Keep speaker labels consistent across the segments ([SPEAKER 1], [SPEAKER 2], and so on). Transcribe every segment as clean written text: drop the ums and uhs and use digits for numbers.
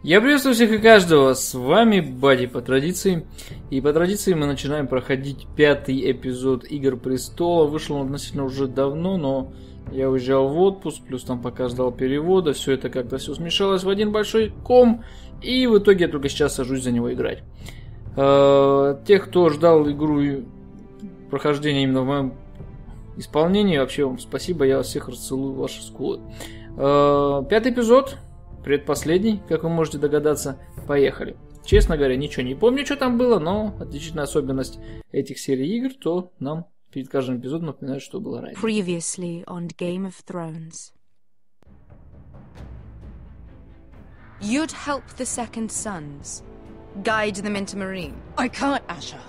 [SPEAKER 1] Я приветствую всех и каждого, с вами Бадди по традиции. И по традиции мы начинаем проходить 5-й эпизод Игр Престола. Вышел он относительно уже давно, но я уезжал в отпуск, плюс там пока ждал перевода. Все это как-то все смешалось в один большой ком. И в итоге я только сейчас сажусь за него играть. Тех, кто ждал игру и прохождение именно в моем исполнении, вообще вам спасибо, я вас всех расцелую, ваши скулы. 5-й эпизод. Предпоследний, как вы можете догадаться. Поехали. Честно говоря, ничего не помню, что там было, но отличительная особенность этих серий игр, то нам перед каждым эпизодом напоминают, что было ранее.
[SPEAKER 2] Previously on Game of Thrones. You'd help the Second Sons. Guide them into Marine.
[SPEAKER 3] I can't, Asher.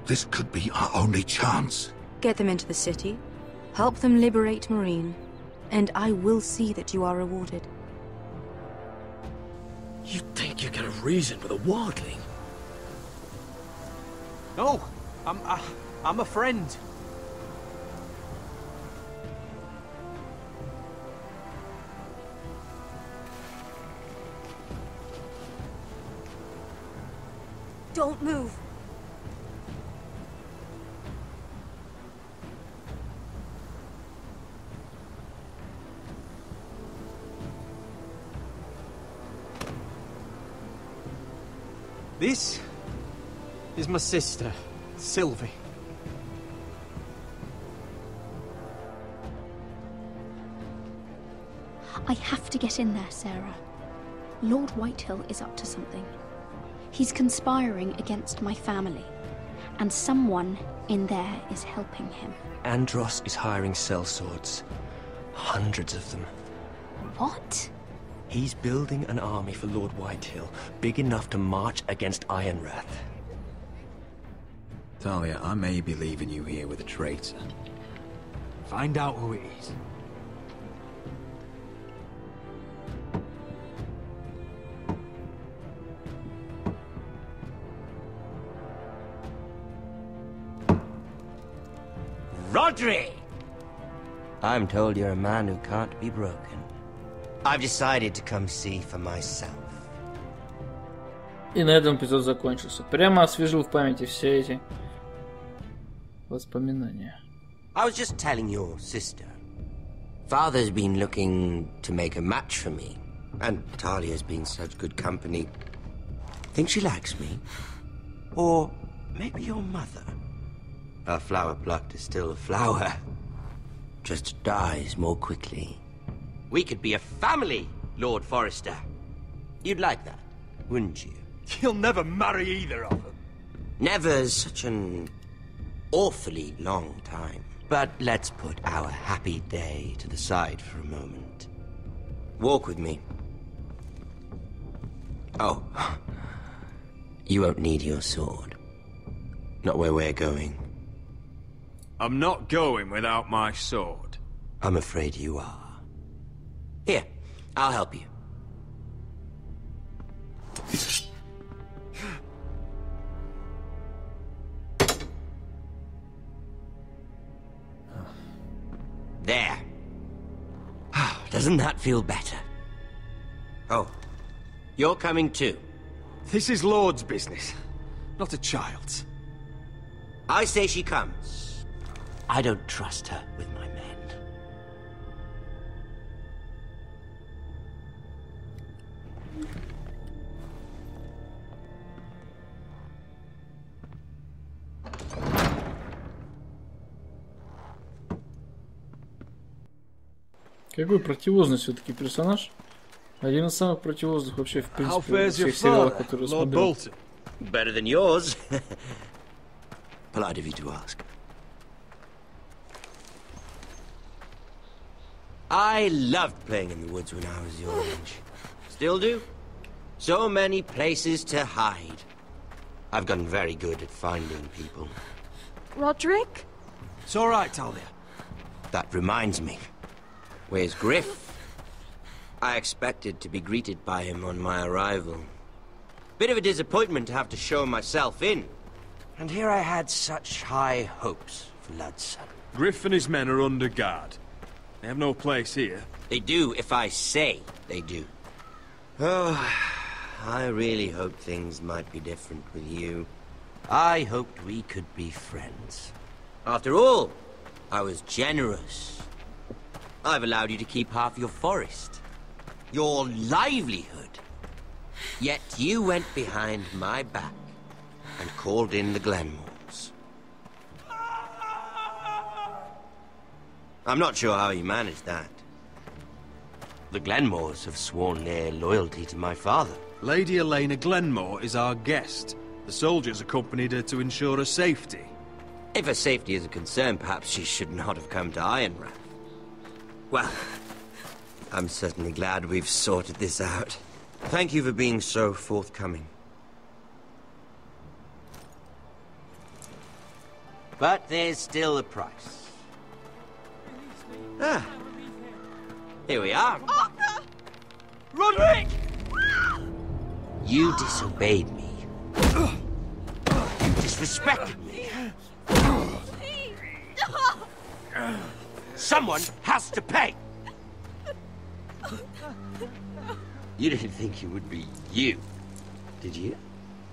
[SPEAKER 4] This could be our only chance.
[SPEAKER 2] Get them into the city. Help them liberate Marine. And I will see that you are rewarded.
[SPEAKER 5] You think you can reason with a wildling?
[SPEAKER 6] No, I'm a friend.
[SPEAKER 2] Don't move.
[SPEAKER 6] This is my sister, Sylvie.
[SPEAKER 7] I have to get in there, Sarah. Lord Whitehill is up to something. He's conspiring against my family, and someone in there is helping him.
[SPEAKER 5] Andros is hiring sellswords. Hundreds of them.
[SPEAKER 7] What?
[SPEAKER 5] He's building an army for Lord Whitehill, big enough to march against Ironrath.
[SPEAKER 4] Talia, I may be leaving you here with a traitor.
[SPEAKER 6] Find out who it is.
[SPEAKER 8] Rodri! I'm told you're a man who can't be broken. I've decided to come see for myself.
[SPEAKER 1] И на этом эпизод закончился. Прямо освежил в памяти все эти воспоминания.
[SPEAKER 8] I was just telling your sister. Father's been looking to make a match for me. And Talia's been such good company. Think she likes me? Or maybe your mother? A flower plucked is still a flower. Just dies more quickly. We could be a family, Lord Forrester. You'd like that, wouldn't you?
[SPEAKER 6] You'll never marry either of them.
[SPEAKER 8] Never's such an awfully long time. But let's put our happy day to the side for a moment. Walk with me. Oh, you won't need your sword. Not where we're going.
[SPEAKER 6] I'm not going without my sword.
[SPEAKER 8] I'm afraid you are. Here, I'll help you. There. Doesn't that feel better? Oh, you're coming too.
[SPEAKER 6] This is Lord's business, not a child's.
[SPEAKER 8] I say she comes. I don't trust her with my men.
[SPEAKER 1] Какой противозный все-таки персонаж. Один из самых противозных вообще в принципе во всех сериалах, которые я смотрел.
[SPEAKER 8] Better than yours. Polite of you to ask. I loved playing in the woods when I was your age. Still do. So many places to hide. I've gotten very good at finding people.
[SPEAKER 2] Roderick?
[SPEAKER 6] It's all right, Talia.
[SPEAKER 8] That reminds me. Where's Griff? I expected to be greeted by him on my arrival. Bit of a disappointment to have to show myself in. And here I had such high hopes for Ludson.
[SPEAKER 6] Griff and his men are under guard. They have no place here.
[SPEAKER 8] They do if I say they do. Oh, I really hoped things might be different with you. I hoped we could be friends. After all, I was generous. I've allowed you to keep half your forest, your livelihood. Yet you went behind my back and called in the Glenmores. I'm not sure how you managed that. The Glenmores have sworn their loyalty to my father.
[SPEAKER 6] Lady Elena Glenmore is our guest. The soldiers accompanied her to ensure her safety.
[SPEAKER 8] If her safety is a concern, perhaps she should not have come to Ironrath. Well, I'm certainly glad we've sorted this out. Thank you for being so forthcoming. But there's still a price. Ah. Here we are.
[SPEAKER 3] Arthur! Roderick!
[SPEAKER 8] You disobeyed me. You disrespected me. Someone has to pay. You didn't think it would be you, did you?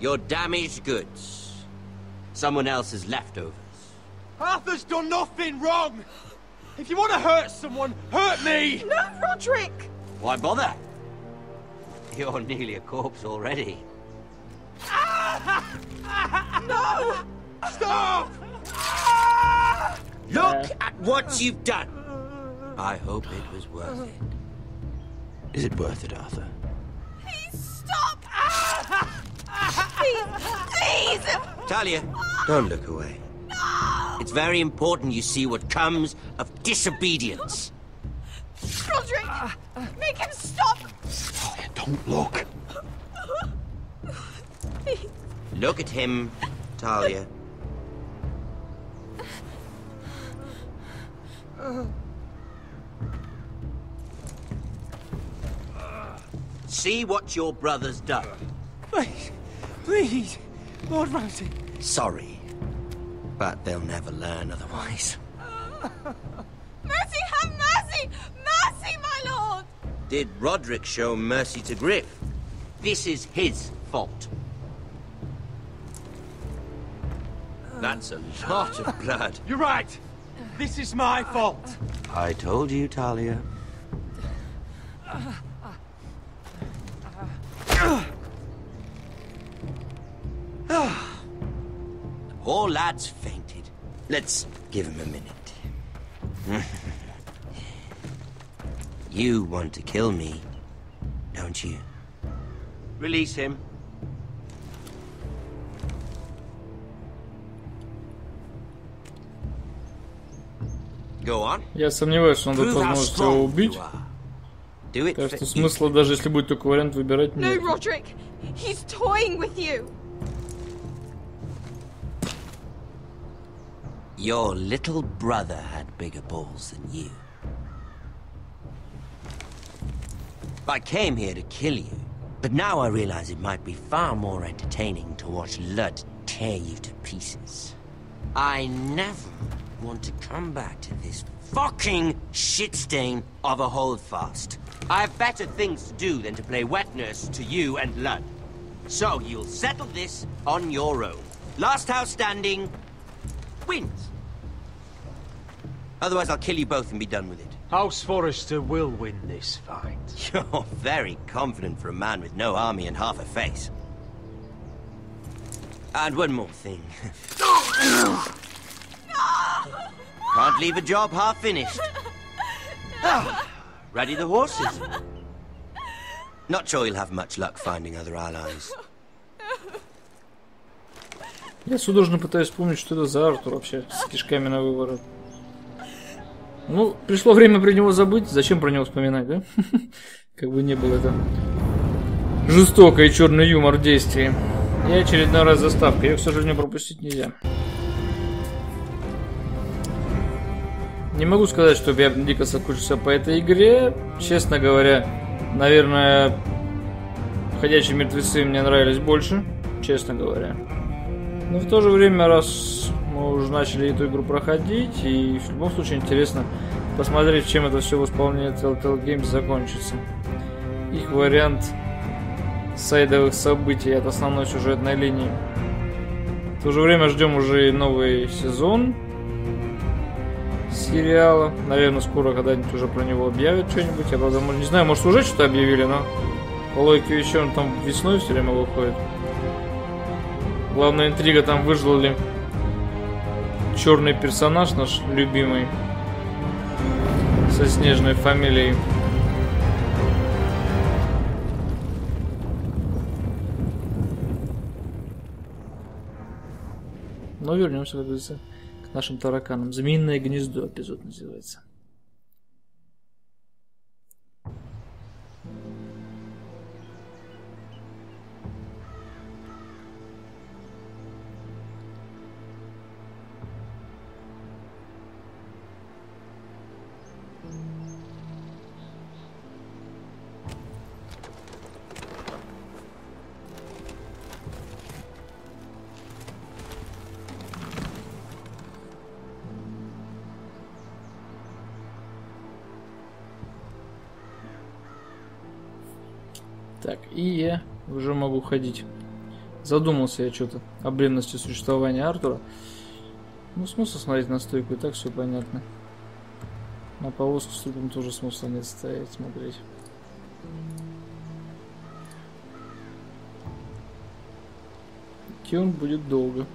[SPEAKER 8] Your damaged goods. Someone else's leftovers.
[SPEAKER 3] Arthur's done nothing wrong! If you want to hurt someone, hurt me! No, Roderick!
[SPEAKER 8] Why bother? You're nearly a corpse already.
[SPEAKER 3] No! Stop!
[SPEAKER 8] Look at what you've done! I hope it was worth it. Is it worth it, Arthur?
[SPEAKER 3] Please stop! Please! Please!
[SPEAKER 8] Talia, don't look away.
[SPEAKER 3] No!
[SPEAKER 8] It's very important you see what comes of disobedience.
[SPEAKER 3] Roderick! Make him stop!
[SPEAKER 8] Talia, don't look.
[SPEAKER 3] Please.
[SPEAKER 8] Look at him, Talia. See what your brother's done.
[SPEAKER 3] Please, please, Lord Ramsay.
[SPEAKER 8] Sorry, but they'll never learn otherwise.
[SPEAKER 3] Mercy, have mercy! Mercy, my lord!
[SPEAKER 8] Did Roderick show mercy to Griff? This is his fault. That's a lot of blood.
[SPEAKER 3] You're right. This is my fault.
[SPEAKER 8] I told you, Talia. Poor lad's fainted. Let's give him a minute. You want to kill me, don't you? Release him. Go on.
[SPEAKER 1] Я сомневаюсь, что он даст возможность его убить. Так что смысла, даже если будет такой вариант, выбирать нет.
[SPEAKER 3] No, Roderick. He's toying with you.
[SPEAKER 8] Your little brother had bigger balls than you. I came here to kill you, but now I realize it might be far more entertaining to watch Lud tear you to pieces. I never want to come back to this fucking shit stain of a holdfast. I have better things to do than to play wet nurse to you and Lud. So you'll settle this on your own. Last house standing wins. Otherwise I'll kill you both and be done with it.
[SPEAKER 9] House Forrester will win this fight.
[SPEAKER 8] You're very confident for a man with no army and half a face. And one more thing. Can't leave a job half finished. Ready the horses? Not sure you'll have much luck finding other allies.
[SPEAKER 1] Я судорожно пытаюсь вспомнить, что это за Артур вообще с кишками на выворот. Ну, пришло время про него забыть. Зачем про него вспоминать, да? Как бы не было это жестокий и черный юмор в действии. И очередной раз заставка. Ее, к сожалению, пропустить нельзя. Не могу сказать, чтобы я дико соскучился по этой игре. Честно говоря, наверное, «Ходячие мертвецы» мне нравились больше. Честно говоря. Но в то же время, раз мы уже начали эту игру проходить, и в любом случае интересно посмотреть, чем это все в исполнении Telltale Games закончится. Их вариант сайдовых событий от основной сюжетной линии. В то же время ждем уже новый сезон сериала. Наверное, скоро когда-нибудь уже про него объявят что-нибудь. Я, правда, не знаю, может уже что-то объявили, но по логике еще он там весной все время выходит. Главная интрига там, выжил ли черный персонаж, наш любимый, со снежной фамилией. Но вернемся, как говорится, к нашим тараканам. «Змеиное гнездо» эпизод называется. Так, и я уже могу ходить. Задумался я что-то о бренности существования Артура. Ну, смысл смотреть на стойку, и так все понятно. На повозку с трупом тоже смысла нет стоять, смотреть. Идти он будет долго.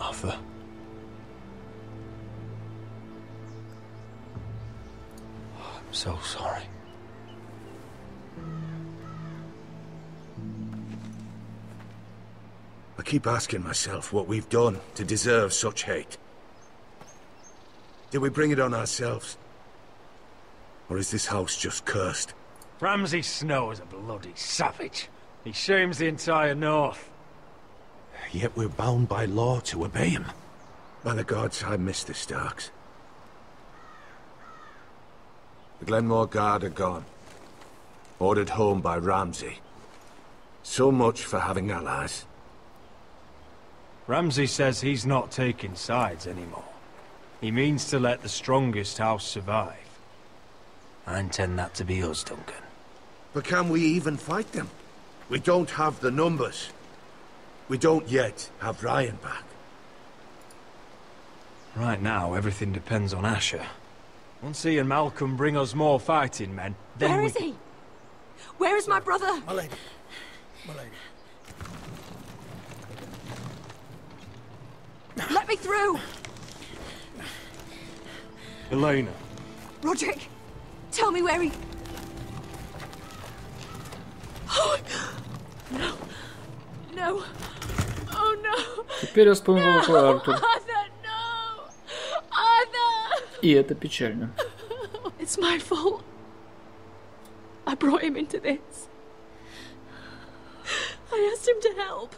[SPEAKER 5] Arthur. I'm so sorry.
[SPEAKER 4] I keep asking myself what we've done to deserve such hate. Did we bring it on ourselves? Or is this house just cursed?
[SPEAKER 9] Ramsay Snow is a bloody savage. He shames the entire North.
[SPEAKER 4] Yet we're bound by law to obey him. By the gods, I miss the Starks. The Glenmore Guard are gone. Ordered home by Ramsay. So much for having allies.
[SPEAKER 9] Ramsay says he's not taking sides anymore. He means to let the strongest house survive.
[SPEAKER 5] I intend that to be us, Duncan.
[SPEAKER 4] But can we even fight them? We don't have the numbers. We don't yet have Ryan back.
[SPEAKER 9] Right now, everything depends on Asher. Once he and Malcolm bring us more fighting men, then
[SPEAKER 2] Where is he? Where is my brother?
[SPEAKER 4] My lady. My lady.
[SPEAKER 2] Let me through!
[SPEAKER 9] Elena.
[SPEAKER 2] Roderick, tell me where he... Oh, no. No. Oh, no.
[SPEAKER 1] Теперь я вспомнил про Артур.
[SPEAKER 2] Arthur, no. Arthur!
[SPEAKER 1] И это печально.
[SPEAKER 2] It's my fault. I brought him into this. I asked him to help.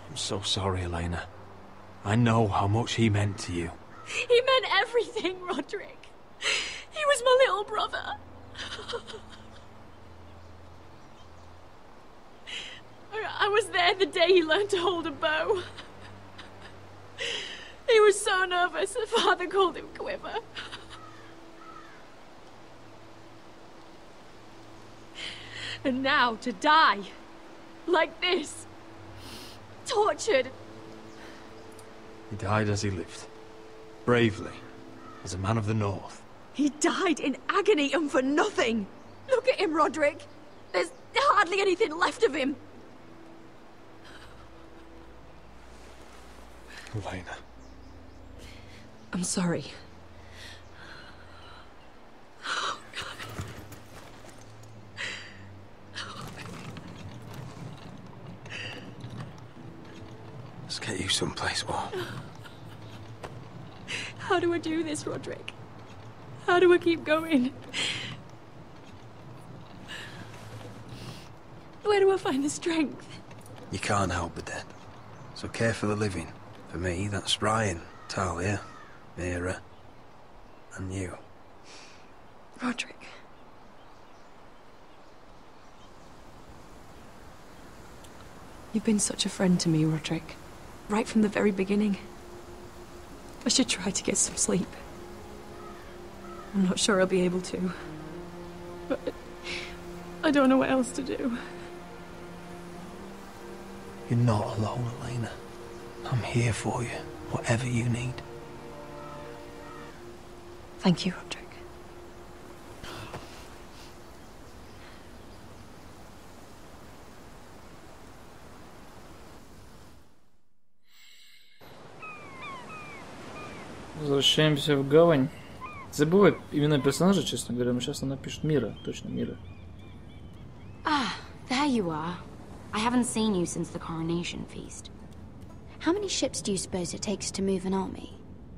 [SPEAKER 9] I'm so sorry, Elena. I know how much he meant to you.
[SPEAKER 2] He meant everything, Roderick. He was my little brother. I was there the day he learned to hold a bow. He was so nervous that Father called him Quiver. And now to die like this, tortured.
[SPEAKER 9] He died as he lived. Bravely. As a man of the North.
[SPEAKER 2] He died in agony and for nothing. Look at him, Roderick. There's hardly anything left of him.
[SPEAKER 9] Elena.
[SPEAKER 2] I'm sorry.
[SPEAKER 5] Let's get you someplace warm.
[SPEAKER 2] How do I do this, Roderick? How do I keep going? Where do I find the strength?
[SPEAKER 5] You can't help the dead. So care for the living. For me, that's Ryan, Talia, Mira, and you.
[SPEAKER 2] Roderick. You've been such a friend to me, Roderick. Right from the very beginning. I should try to get some sleep. I'm not sure I'll be able to. But I don't know what else to do.
[SPEAKER 9] You're not alone, Elena. I'm here for you, whatever you need.
[SPEAKER 2] Thank you, Roderick.
[SPEAKER 1] Возвращаемся в гавань. Забывай имена персонажа, честно говоря, но сейчас она напишет Мира, точно Мира.
[SPEAKER 10] Ah, there you are. I haven't seen you since the coronation feast.
[SPEAKER 7] How many ships do you suppose it takes to move an army?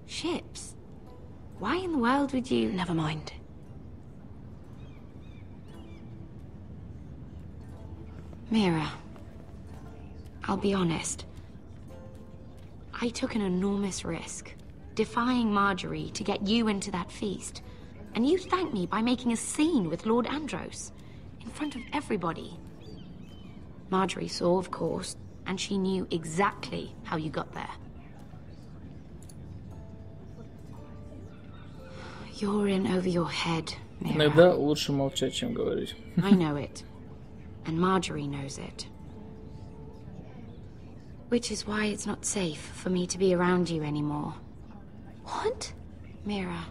[SPEAKER 10] Ships? Why in the world would you...
[SPEAKER 2] Never mind.
[SPEAKER 10] Mira, I'll be honest. I took an enormous risk, defying Marjorie to get you into that feast. And you thanked me by making a scene with Lord Andros, in front of everybody. Marjorie saw, of course, and she knew exactly how you got there. You're in over your head, Mira.
[SPEAKER 1] Иногда лучше молчать, чем говорить.
[SPEAKER 10] I know it. And Marjorie knows it. Which is why it's not safe for me to be around you anymore.
[SPEAKER 7] What?
[SPEAKER 10] Mira,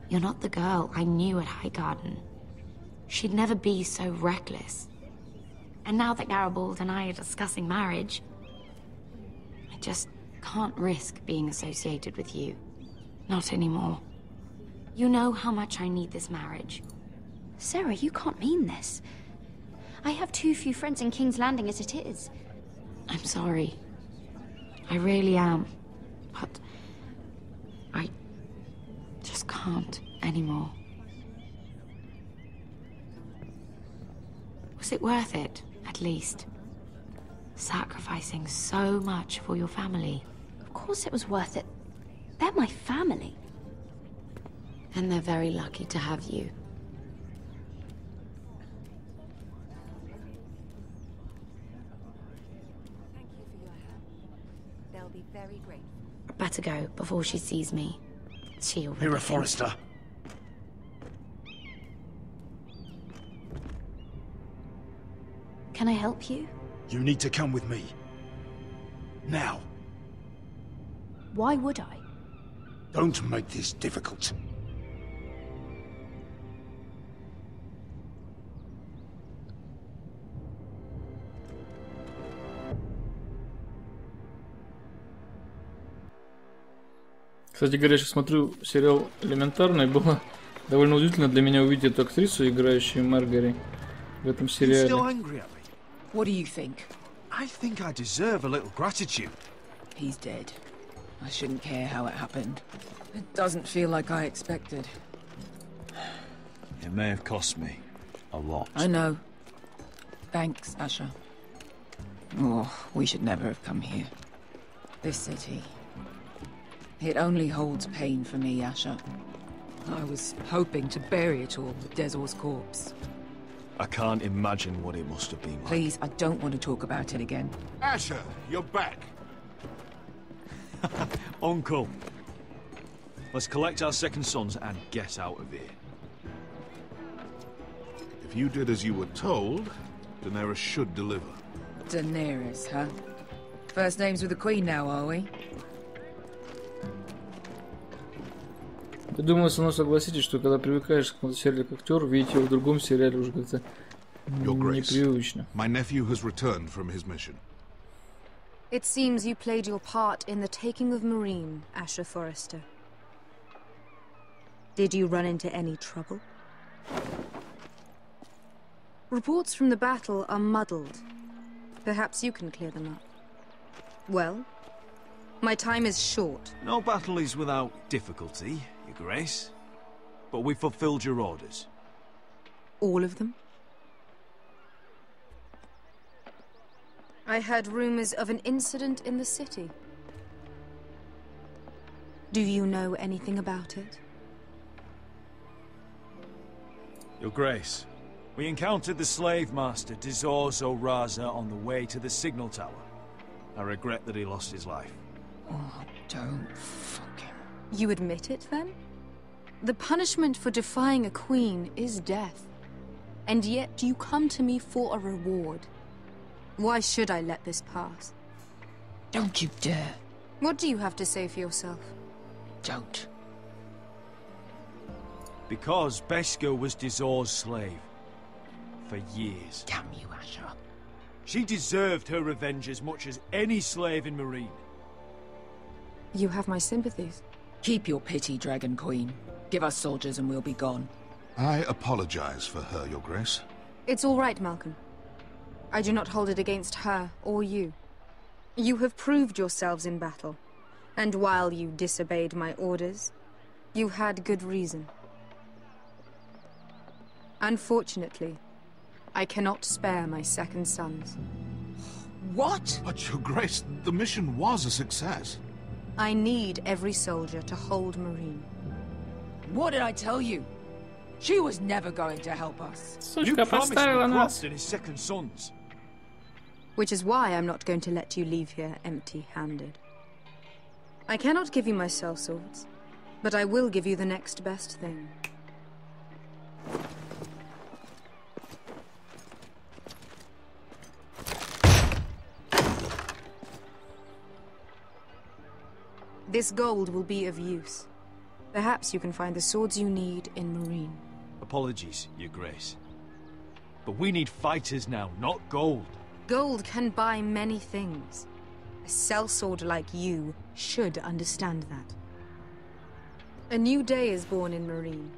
[SPEAKER 10] you're not the girl I knew at Highgarden. She'd never be so reckless. And now that Garibald and I are discussing marriage, I just can't risk being associated with you. Not anymore. You know how much I need this marriage.
[SPEAKER 7] Sarah, you can't mean this. I have too few friends in King's Landing as it is.
[SPEAKER 10] I'm sorry. I really am. But I just can't anymore. Was it worth it, at least? Sacrificing so much for your family.
[SPEAKER 7] Of course it was worth it. They're my family.
[SPEAKER 10] And they're very lucky to have you.
[SPEAKER 11] Very grateful.
[SPEAKER 10] Better go before she sees me. She already
[SPEAKER 3] Mira
[SPEAKER 10] thinks-
[SPEAKER 3] Forrester.
[SPEAKER 7] Can I help you?
[SPEAKER 3] You need to come with me. Now.
[SPEAKER 7] Why would I?
[SPEAKER 3] Don't make this difficult.
[SPEAKER 1] Кстати говоря, я сейчас смотрю сериал «Элементарно», и было довольно удивительно для меня увидеть эту актрису, играющую Маргари в этом сериале.
[SPEAKER 3] Still angry at me?
[SPEAKER 2] What do you think?
[SPEAKER 3] I think I deserve a little gratitude.
[SPEAKER 2] He's dead. I shouldn't care how it happened. It doesn't feel like I expected.
[SPEAKER 9] It may have cost me a lot.
[SPEAKER 2] I know. Thanks, Asher. Oh, we should never have come here. This city. It only holds pain for me, Asher. I was hoping to bury it all with Desor's corpse.
[SPEAKER 9] I can't imagine what it must have been like.
[SPEAKER 2] Please, I don't want to talk about it again.
[SPEAKER 4] Asher, you're back.
[SPEAKER 9] Uncle. Let's collect our second sons and get out of here.
[SPEAKER 4] If you did as you were told, Daenerys should deliver.
[SPEAKER 2] Daenerys, huh? First names with the Queen now, are we?
[SPEAKER 1] Я думаю, со мной согласитесь, что когда привыкаешь к какому-то сериалу как актер, видеть его в другом сериале уже как-то непривычно.
[SPEAKER 4] My nephew has returned from his mission.
[SPEAKER 11] It seems you played your part in the taking of Marine, Asher Forrester. Did you run into any trouble? Reports from the battle are muddled. Perhaps you can clear them up. Well, my time is short.
[SPEAKER 6] No battle is without difficulty, Your Grace. But we fulfilled your orders.
[SPEAKER 2] All of them?
[SPEAKER 11] I heard rumors of an incident in the city. Do you know anything about it?
[SPEAKER 3] Your Grace, we encountered the slave master Dizorzo Raza on the way to the signal tower. I regret that he lost his life.
[SPEAKER 11] Oh, don't fucking... You admit it, then? The punishment for defying a queen is death. And yet you come to me for a reward. Why should I let this pass?
[SPEAKER 12] Don't you dare.
[SPEAKER 11] What do you have to say for yourself?
[SPEAKER 12] Don't.
[SPEAKER 3] Because Beskha was Dizor's slave. For years.
[SPEAKER 12] Damn you, Asher.
[SPEAKER 3] She deserved her revenge as much as any slave in Marine.
[SPEAKER 11] You have my sympathies.
[SPEAKER 12] Keep your pity, Dragon Queen. Give us soldiers and we'll be gone.
[SPEAKER 13] I apologize for her, Your Grace.
[SPEAKER 11] It's all right, Malcolm. I do not hold it against her or you. You have proved yourselves in battle. And while you disobeyed my orders, you had good reason. Unfortunately, I cannot spare my second sons.
[SPEAKER 12] What?
[SPEAKER 13] But, Your Grace, the mission was a success.
[SPEAKER 11] I need every soldier to hold Marine.
[SPEAKER 12] What did I tell you? She was never going to help us.
[SPEAKER 3] You promised me Croft and his second sons.
[SPEAKER 11] Which is why I'm not going to let you leave here empty-handed. I cannot give you my sellswords, but I will give you the next best thing. This gold will be of use. Perhaps you can find the swords you need in Marine.
[SPEAKER 3] Apologies, Your Grace. But we need fighters now, not gold.
[SPEAKER 11] Gold can buy many things. A sellsword like you should understand that. A new day is born in Marine.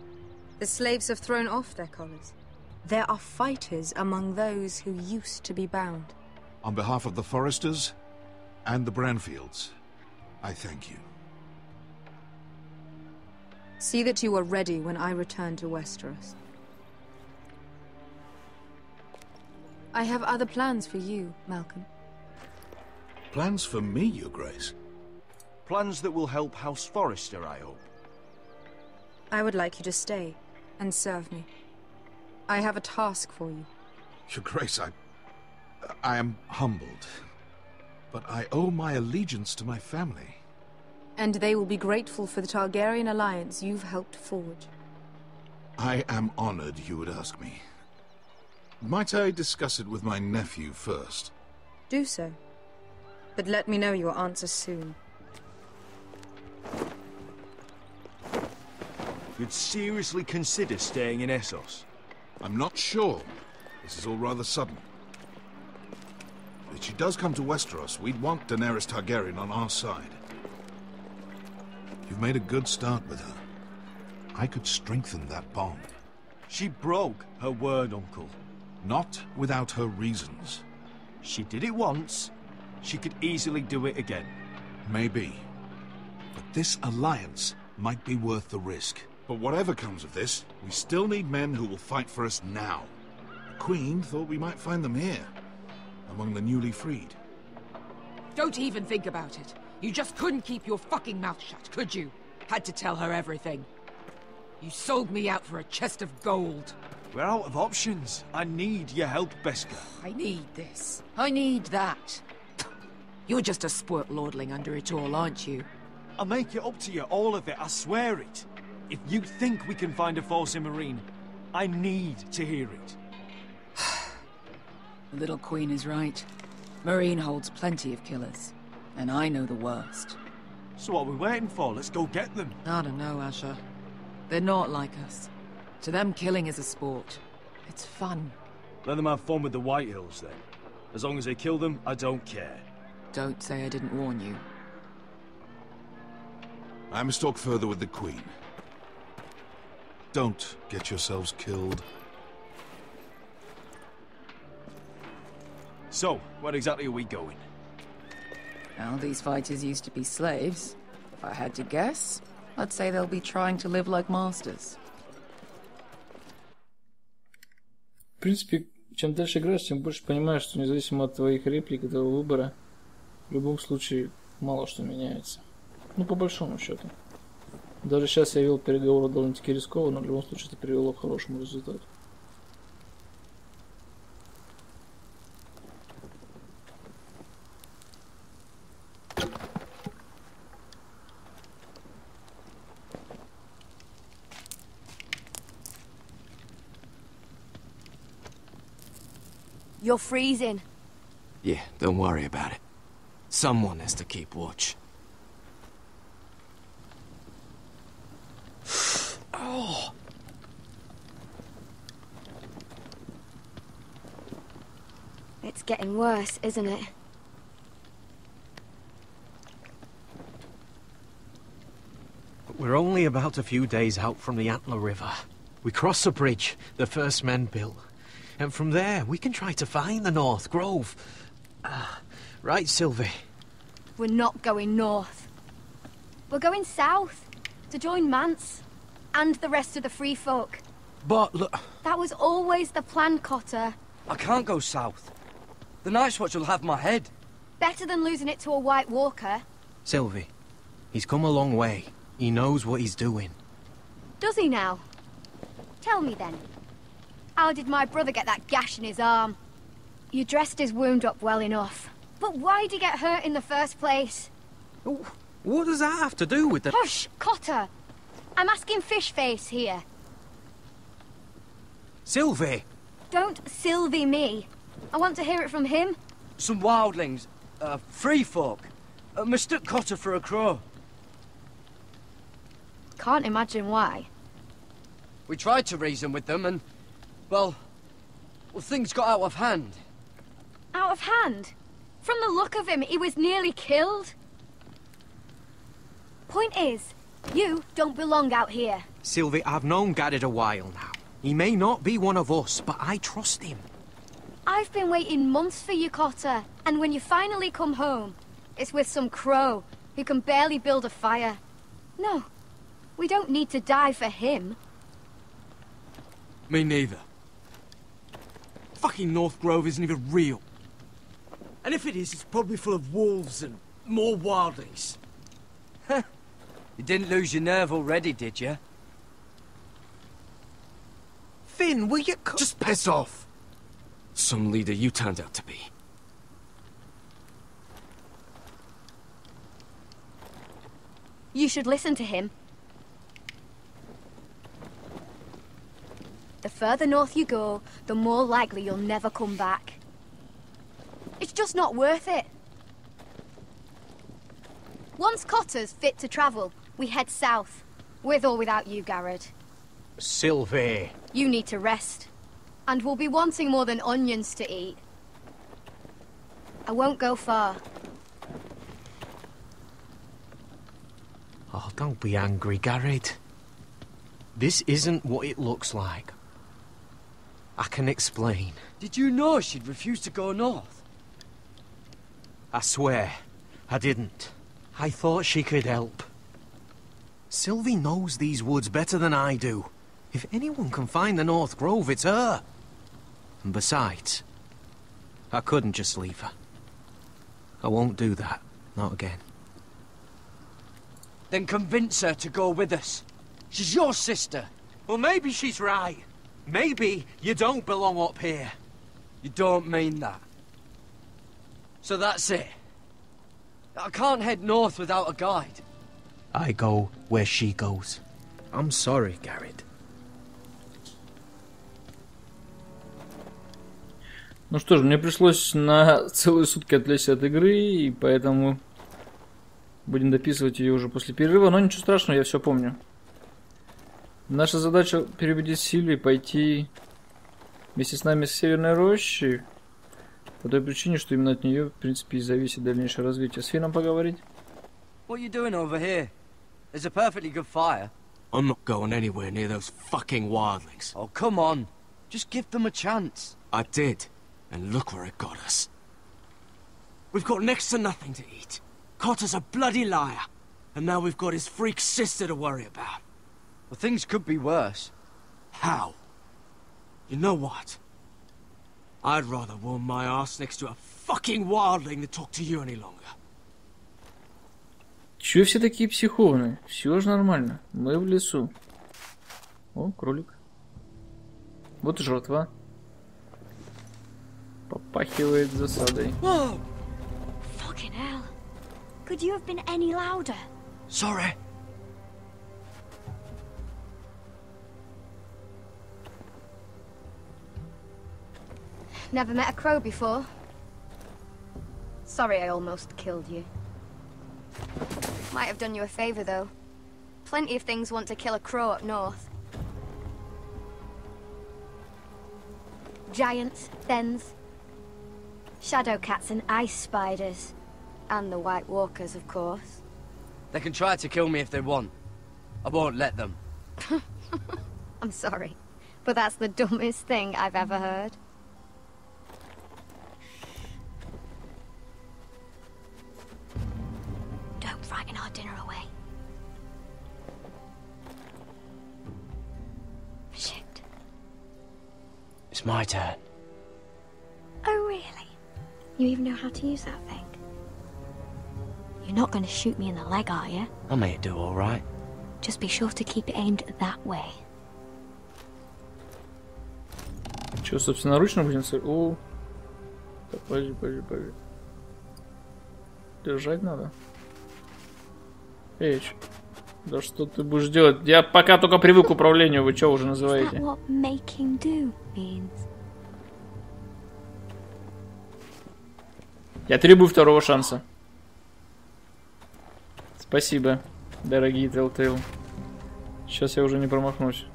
[SPEAKER 11] The slaves have thrown off their collars. There are fighters among those who used to be bound.
[SPEAKER 13] On behalf of the Foresters and the Branfields, I thank you.
[SPEAKER 11] See that you are ready when I return to Westeros. I have other plans for you, Malcolm.
[SPEAKER 13] Plans for me, Your Grace?
[SPEAKER 3] Plans that will help House Forrester, I hope.
[SPEAKER 11] I would like you to stay and serve me. I have a task for you.
[SPEAKER 13] Your Grace, I am humbled. But I owe my allegiance to my family.
[SPEAKER 11] And they will be grateful for the Targaryen alliance you've helped forge.
[SPEAKER 13] I am honored you would ask me. Might I discuss it with my nephew first?
[SPEAKER 11] Do so. But let me know your answer soon.
[SPEAKER 3] You'd seriously consider staying in Essos?
[SPEAKER 13] I'm not sure. This is all rather sudden. If she does come to Westeros, we'd want Daenerys Targaryen on our side. You've made a good start with her. I could strengthen that bond.
[SPEAKER 3] She broke her word, Uncle.
[SPEAKER 13] Not without her reasons.
[SPEAKER 3] She did it once. She could easily do it again.
[SPEAKER 13] Maybe. But this alliance might be worth the risk. But whatever comes of this, we still need men who will fight for us now. The Queen thought we might find them here, among the newly freed.
[SPEAKER 12] Don't even think about it. You just couldn't keep your fucking mouth shut, could you? Had to tell her everything. You sold me out for a chest of gold.
[SPEAKER 3] We're out of options. I need your help, Beskha.
[SPEAKER 12] I need this. I need that. You're just a spoilt lordling under it all, aren't you?
[SPEAKER 3] I'll make it up to you, all of it, I swear it. If you think we can find a force in Marine, I need to hear it.
[SPEAKER 12] The little queen is right. Marine holds plenty of killers, and I know the worst.
[SPEAKER 3] So what are we waiting for? Let's go get them.
[SPEAKER 12] I don't know, Asher. They're not like us. To them, killing is a sport. It's fun.
[SPEAKER 3] Let them have fun with the Whitehills, then. As long as they kill them, I don't care.
[SPEAKER 12] Don't say I didn't warn you.
[SPEAKER 13] I must talk further with the Queen. Don't get yourselves killed.
[SPEAKER 3] So, where exactly are we going?
[SPEAKER 12] Well, these fighters used to be slaves. If I had to guess, I'd say they'll be trying to live like masters.
[SPEAKER 1] В принципе, чем дальше играешь, тем больше понимаешь, что независимо от твоих реплик, этого выбора, в любом случае мало что меняется. Ну, по большому счету. Даже сейчас я вел переговоры довольно-таки рискованно, но в любом случае это привело к хорошему результату.
[SPEAKER 14] You're freezing.
[SPEAKER 5] Yeah, don't worry about it. Someone has to keep watch. Oh.
[SPEAKER 14] It's getting worse, isn't it?
[SPEAKER 5] We're only about a few days out from the Antler River. We cross the bridge the first men built. And from there, we can try to find the North Grove. Right, Sylvie?
[SPEAKER 14] We're not going north. We're going south, to join Mance, and the rest of the free folk.
[SPEAKER 15] But look...
[SPEAKER 14] That was always the plan, Cotter.
[SPEAKER 15] I can't go south. The Night's Watch will have my head.
[SPEAKER 14] Better than losing it to a White Walker.
[SPEAKER 5] Sylvie, he's come a long way. He knows what he's doing.
[SPEAKER 14] Does he now? Tell me then. How did my brother get that gash in his arm? You dressed his wound up well enough. But why'd he get hurt in the first place?
[SPEAKER 5] What does that have to do with the...
[SPEAKER 14] Hush, Cotter! I'm asking Fishface here.
[SPEAKER 5] Sylvie!
[SPEAKER 14] Don't Sylvie me. I want to hear it from him.
[SPEAKER 15] Some wildlings, free folk, mistook Cotter for a crow.
[SPEAKER 14] Can't imagine why.
[SPEAKER 15] We tried to reason with them and, well, things got out of hand.
[SPEAKER 14] Out of hand? From the look of him, he was nearly killed. Point is, you don't belong out here.
[SPEAKER 5] Sylvie, I've known Garrett a while now. He may not be one of us, but I trust him.
[SPEAKER 14] I've been waiting months for you, Cotter, and when you finally come home, it's with some crow who can barely build a fire. No, we don't need to die for him.
[SPEAKER 15] Me neither. Fucking North Grove isn't even real. And if it is, it's probably full of wolves and more wildlings. You didn't lose your nerve already, did you?
[SPEAKER 5] Finn, will you...
[SPEAKER 15] Just piss off!
[SPEAKER 5] Some leader you turned out to be.
[SPEAKER 14] You should listen to him. The further north you go, the more likely you'll never come back. It's just not worth it. Once Cotter's fit to travel, we head south. With or without you, Garrett.
[SPEAKER 5] Sylvie.
[SPEAKER 14] You need to rest. And we'll be wanting more than onions to eat. I won't go far.
[SPEAKER 5] Oh, don't be angry, Garrett. This isn't what it looks like. I can explain.
[SPEAKER 15] Did you know she'd refused to go north?
[SPEAKER 5] I swear, I didn't. I thought she could help. Sylvie knows these woods better than I do. If anyone can find the North Grove, it's her. And besides, I couldn't just leave her. I won't do that. Not again.
[SPEAKER 15] Then convince her to go with us. She's your sister.
[SPEAKER 5] Well, maybe she's right. Maybe you don't belong up here.
[SPEAKER 15] You don't mean that. So that's it. I can't head north without a guide.
[SPEAKER 5] I go where she goes. I'm sorry, Garrett.
[SPEAKER 1] Ну что ж, мне пришлось на целые сутки отвлечься от игры, и поэтому будем дописывать ее уже после перерыва, но ничего страшного, я все помню. Наша задача переубедить Сильвию пойти вместе с нами с Северной Рощи, по той причине, что именно от нее, в принципе, и зависит дальнейшее развитие. С Финном поговорить?
[SPEAKER 15] What are you doing over here? There's a perfectly good fire.
[SPEAKER 5] I'm not going anywhere near those fucking wildlings.
[SPEAKER 15] Oh, come on. Just give them a chance.
[SPEAKER 5] I did, and look where it got us. We've got next to nothing to eat. Cotter's a bloody liar, and now we've got his freak sister to worry about.
[SPEAKER 15] Well, things could be worse.
[SPEAKER 5] How? You know what? I'd rather warm my ass next to a fucking wildling than talk to you any longer.
[SPEAKER 1] Чё все такие психованные? Все же нормально. Мы в лесу. О, кролик. Вот и жертва. Попахивает засадой.
[SPEAKER 14] Whoa! Fucking hell. Could you have been any louder?
[SPEAKER 15] Sorry.
[SPEAKER 14] Never met a crow before? Sorry I almost killed you. Might have done you a favor, though. Plenty of things want to kill a crow up north. Giants, thens, shadow cats and ice spiders. And the White Walkers, of course.
[SPEAKER 15] They can try to kill me if they want. I won't let them.
[SPEAKER 14] I'm sorry, but that's the dumbest thing I've ever heard. Don't frighten our dinner away. Shit.
[SPEAKER 15] It's my turn.
[SPEAKER 14] Oh, really? You even know how to use that thing? You're not going to shoot me in the leg, are you?
[SPEAKER 15] I may do all right.
[SPEAKER 14] Just be sure to keep it aimed that way.
[SPEAKER 1] Че, собственноручно будем цель? О, так, подожди. Держать надо. Эй, да что ты будешь делать? Я пока только привык к управлению, вы что уже называете?
[SPEAKER 14] Is that what making do means?
[SPEAKER 1] Я требую второго шанса. Спасибо, дорогие Telltale. Сейчас я уже не промахнусь.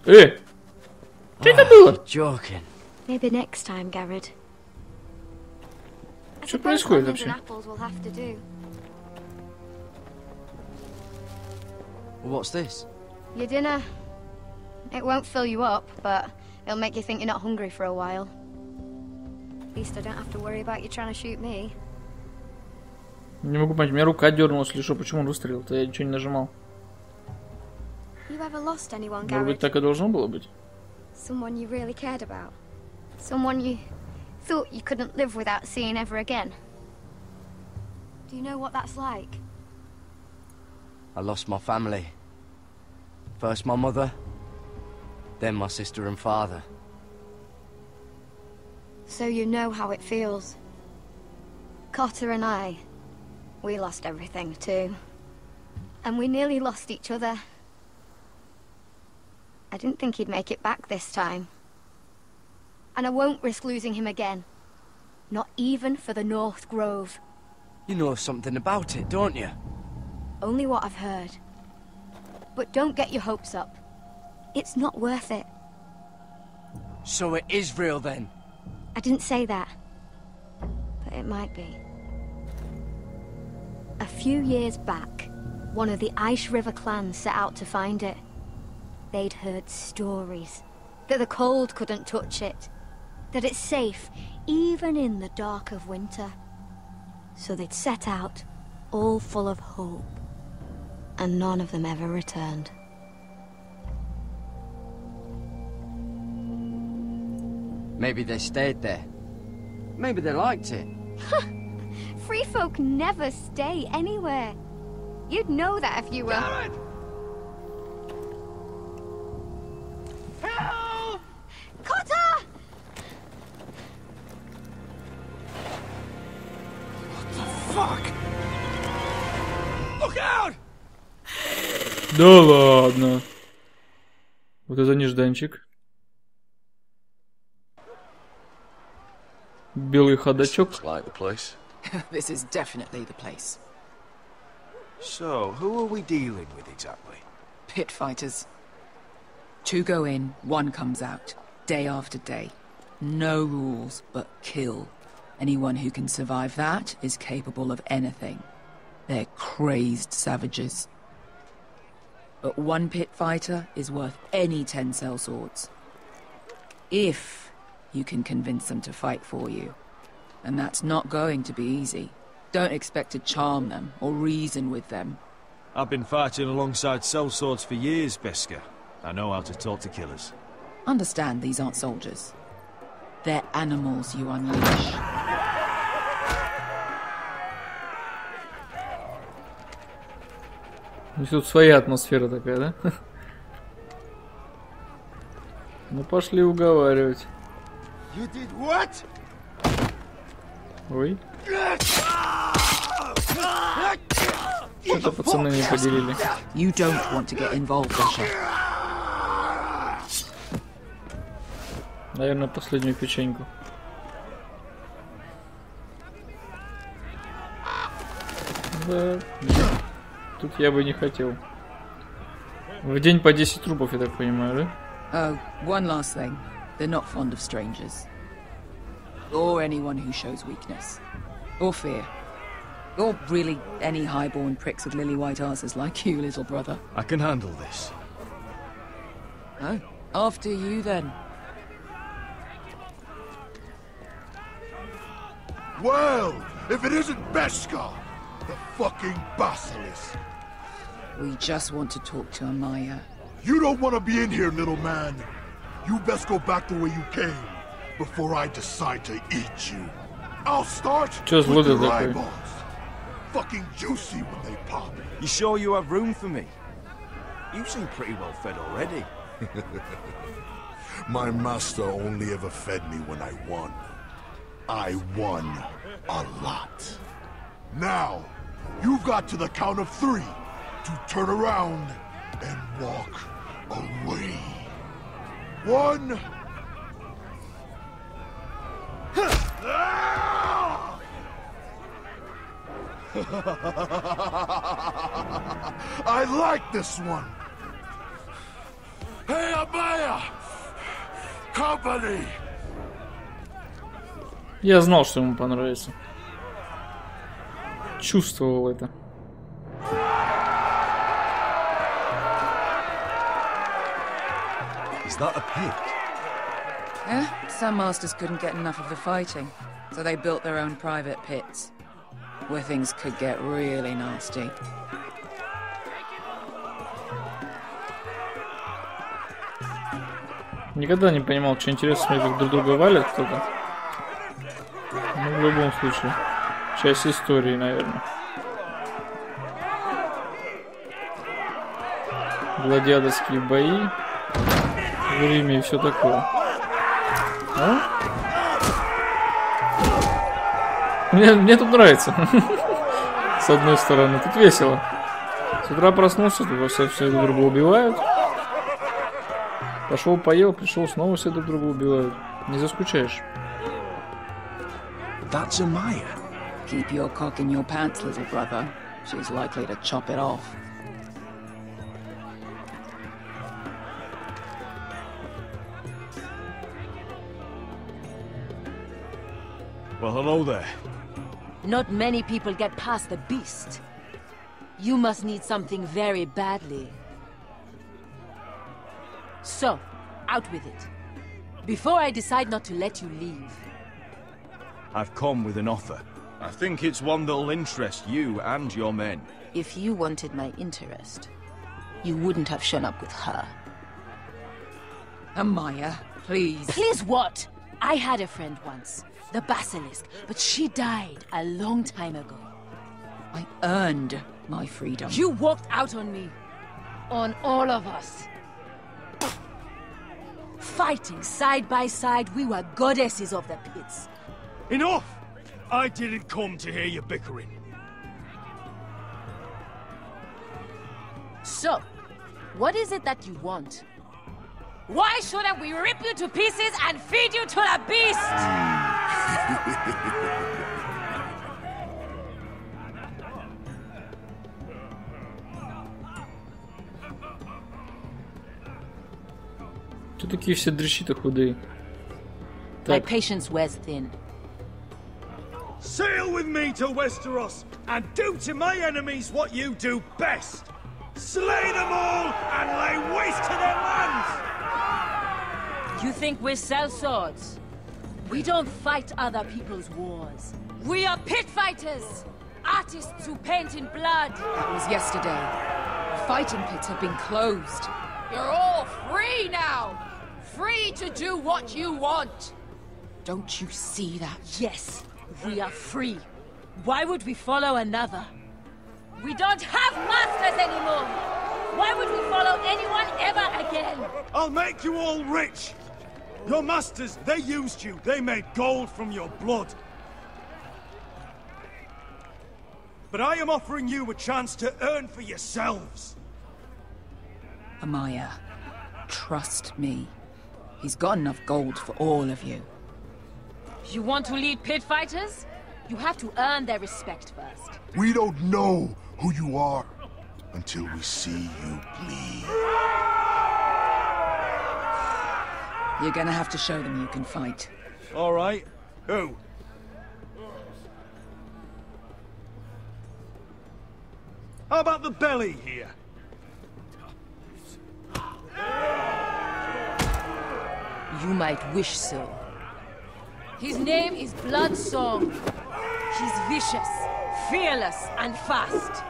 [SPEAKER 1] Что это было?
[SPEAKER 14] Maybe next time, Garrett.
[SPEAKER 1] Что происходит вообще?
[SPEAKER 15] What's this?
[SPEAKER 14] Your dinner. It won't fill you up, but it'll make you think you're not hungry for a while. At least I don't have to worry about you trying to shoot me.
[SPEAKER 1] Не могу понять, у меня рука дернулась или что, почему он выстрелил-то? Я ничего не нажимал.
[SPEAKER 14] You ever lost anyone,
[SPEAKER 1] Может быть,
[SPEAKER 14] Garrett?
[SPEAKER 1] так и должно было быть?
[SPEAKER 14] Someone you really cared about? Someone you thought you couldn't live without seeing ever again? Do you know what that's like?
[SPEAKER 15] I lost my family. First my mother, then my sister and father.
[SPEAKER 14] So you know how it feels. Cotter and I, we lost everything too. And we nearly lost each other. I didn't think he'd make it back this time. And I won't risk losing him again. Not even for the North Grove.
[SPEAKER 15] You know something about it, don't you?
[SPEAKER 14] Only what I've heard. But don't get your hopes up. It's not worth it.
[SPEAKER 15] So it is real then?
[SPEAKER 14] I didn't say that. But it might be. A few years back, one of the Ice River clans set out to find it. They'd heard stories. That the cold couldn't touch it. That it's safe, even in the dark of winter. So they'd set out, all full of hope. And none of them ever returned.
[SPEAKER 15] Maybe they stayed there. Maybe they liked it.
[SPEAKER 14] Free folk never stay anywhere. You'd know that if you were...
[SPEAKER 15] Garrett!
[SPEAKER 14] Help! Cotter!
[SPEAKER 15] What the fuck? Look out!
[SPEAKER 1] Да ладно. Вот это нежданчик. Белый ходачок.
[SPEAKER 16] Like the place.
[SPEAKER 12] This is definitely the place.
[SPEAKER 3] So, who are we dealing with exactly?
[SPEAKER 12] Pit fighters. 2 go in, 1 comes out. Day after day. No rules, but kill. Anyone who can survive that is capable of anything. They're crazed savages. But 1 pit fighter is worth any 10 sellswords. If you can convince them to fight for you. And that's not going to be easy. Don't expect to charm them or reason with them.
[SPEAKER 3] I've been fighting alongside sellswords for years, Beska. I know how to talk to killers.
[SPEAKER 12] Understand these aren't soldiers. They're animals you unleash.
[SPEAKER 1] Тут своя атмосфера такая, да? Ну пошли уговаривать.
[SPEAKER 15] You did what?
[SPEAKER 1] Ой. Что-то пацаны не поделили.
[SPEAKER 12] You don't want to get involved, Dasha.
[SPEAKER 1] Наверное, последнюю печеньку. Да. Тут я бы не хотел. В день по 10 трупов, я так понимаю, да?
[SPEAKER 12] Oh, one last thing. They're not fond of strangers. Or anyone who shows weakness. Or fear. Or really any highborn pricks with lily white asses like you, little brother.
[SPEAKER 6] I can handle this.
[SPEAKER 12] Oh, after you then.
[SPEAKER 13] Well, if it isn't Beskar, the fucking basilisk.
[SPEAKER 12] We just want to talk to Amaya.
[SPEAKER 13] You don't want to be in here, little man. You best go back the way you came before I decide to eat you. I'll start
[SPEAKER 1] Just
[SPEAKER 13] with
[SPEAKER 1] look at
[SPEAKER 13] your
[SPEAKER 1] that
[SPEAKER 13] eyeballs. Fucking juicy when they pop.
[SPEAKER 3] You sure you have room for me? You seem pretty well fed already.
[SPEAKER 13] My master only ever fed me when I won. I won a lot. Now, you've got to the count of 3 to turn around and walk away. 1. I like this one. Hey, Amaya! Company!
[SPEAKER 1] Я знал, что ему понравится. Чувствовал это.
[SPEAKER 3] Is that a pit?
[SPEAKER 12] Yeah, some masters couldn't get enough of the fighting, so they built their own private pits, where things could get really nasty.
[SPEAKER 1] Никогда не понимал, что интересно смотреть, как друг друга валят кто-то. Ну, в любом случае. Часть истории, наверное. Гладиаторские бои в Риме и все такое. А? Мне тут нравится. С одной стороны, тут весело. С утра проснулся, тут все друг друга убивают. Пошел, поел, пришел, снова все друг друга убивают. Не заскучаешь.
[SPEAKER 5] That's Amaya.
[SPEAKER 12] Keep your cock in your pants, little brother. She's likely to chop it off.
[SPEAKER 3] Well, hello there.
[SPEAKER 16] Not many people get past the beast. You must need something very badly. So, out with it. Before I decide not to let you leave.
[SPEAKER 3] I've come with an offer. I think it's one that'll interest you and your men.
[SPEAKER 16] If you wanted my interest, you wouldn't have shown up with her.
[SPEAKER 12] Amaya, please.
[SPEAKER 16] Please what? I had a friend once, the basilisk, but she died a long time ago.
[SPEAKER 12] I earned my freedom.
[SPEAKER 16] You walked out on me. On all of us. Fighting side by side, we were goddesses of the pits.
[SPEAKER 3] Enough! I didn't come to hear you bickering.
[SPEAKER 16] So, what is it that you want? Why shouldn't we rip you to pieces and feed you to the beast?
[SPEAKER 1] Что такие все дрищи-то худые?
[SPEAKER 16] My patience wears thin.
[SPEAKER 3] Sail with me to Westeros and do to my enemies what you do best. Slay them all and lay waste to their lands!
[SPEAKER 16] You think we sell swords? We don't fight other people's wars. We are pit fighters! Artists who paint in blood!
[SPEAKER 12] That was yesterday. The fighting pits have been closed.
[SPEAKER 16] You're all free now! Free to do what you want!
[SPEAKER 12] Don't you see that?
[SPEAKER 16] Yes, we are free. Why would we follow another? We don't have masters anymore! Why would we follow anyone ever again?
[SPEAKER 3] I'll make you all rich! Your masters, they used you. They made gold from your blood. But I am offering you a chance to earn for yourselves.
[SPEAKER 12] Amaya, trust me. He's got enough gold for all of you.
[SPEAKER 16] You want to lead pit fighters? You have to earn their respect first.
[SPEAKER 17] We don't know who you are until we see you bleed.
[SPEAKER 12] You're gonna have to show them you can fight.
[SPEAKER 3] All right. Who? How about the belly here?
[SPEAKER 16] You might wish so. His name is Bloodsong. He's vicious, fearless, and fast.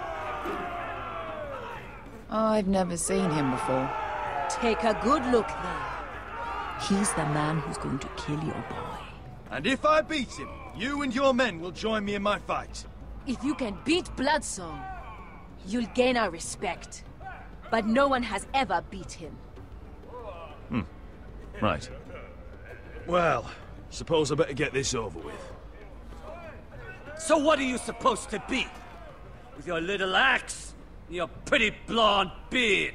[SPEAKER 12] I've never seen him before.
[SPEAKER 16] Take a good look then.
[SPEAKER 12] He's the man who's going to kill your boy.
[SPEAKER 3] And if I beat him, you and your men will join me in my fight.
[SPEAKER 16] If you can beat Bloodsong, you'll gain our respect. But no one has ever beat him.
[SPEAKER 3] Right. Well, suppose I better get this over with.
[SPEAKER 15] So what are you supposed to be? With your little axe and your pretty blonde beard?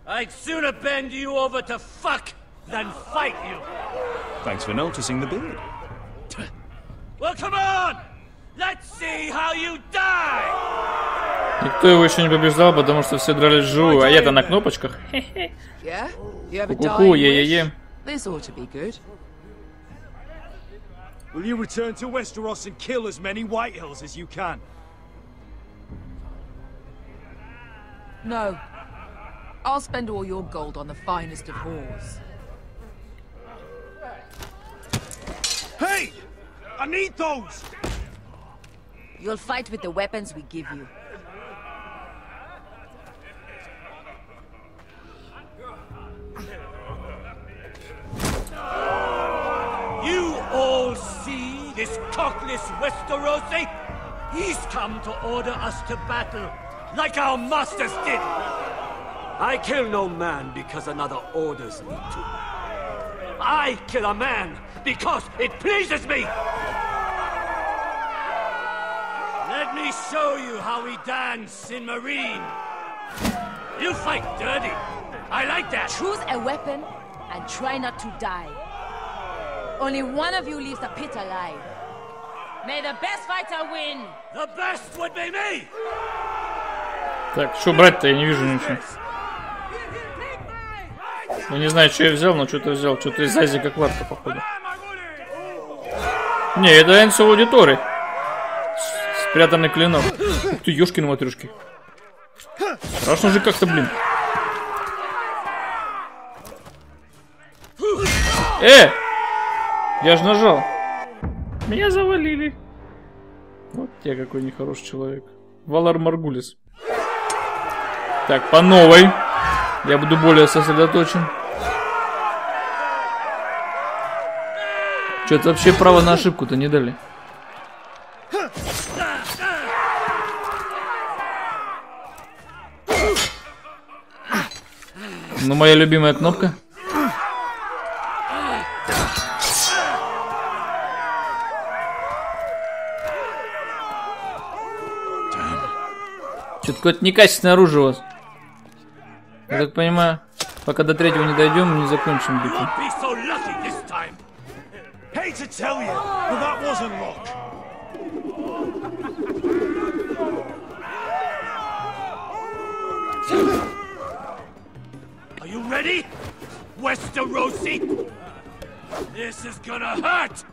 [SPEAKER 15] I'd sooner bend you over to fuck than fight you.
[SPEAKER 6] Thanks for noticing the beard.
[SPEAKER 15] Well, come on! Let's see how you die!
[SPEAKER 1] Никто его еще не побеждал, потому что все дрались вживую, а я-то на кнопочках.
[SPEAKER 12] Yeah? You have a
[SPEAKER 1] Ку-ку,
[SPEAKER 12] dying wish?
[SPEAKER 1] е-е-е.
[SPEAKER 12] This ought to be good.
[SPEAKER 3] Will you return to Westeros and kill as many Whitehills as you can?
[SPEAKER 12] No. I'll spend all your gold on the finest of whores.
[SPEAKER 3] Hey! I need those!
[SPEAKER 16] You'll fight with the weapons we give you.
[SPEAKER 15] You all see this cockless Westerosi? He's come to order us to battle, like our masters did. I kill no man because another orders me to. I kill a man because it pleases me! Let me show you how we dance in Marine. You fight dirty. I like that.
[SPEAKER 16] Choose a weapon and try not to die. Only one of you leaves the pit alive. May the best fighter win.
[SPEAKER 15] The best would be me.
[SPEAKER 1] Так, что брать-то? Я не вижу ничего. Я не знаю, что я взял, но что-то взял. Что-то из Азика Кварта, походу. Не, это Энсо Аудиторы. Спрятанный клинок. Ух ты, ёшкины матрюшки. Страшно же как-то, блин. Я ж нажал. Меня завалили. Вот я какой нехороший человек. Валар Маргулис. Так, по новой. Я буду более сосредоточен. Что-то вообще право на ошибку-то не дали. Ну, моя любимая кнопка. Что-то какое-то некачественное оружие у вас. Я так понимаю, пока до третьего не дойдем, мы не закончим битву.
[SPEAKER 15] Are you ready, Westerosi? This is gonna hurt.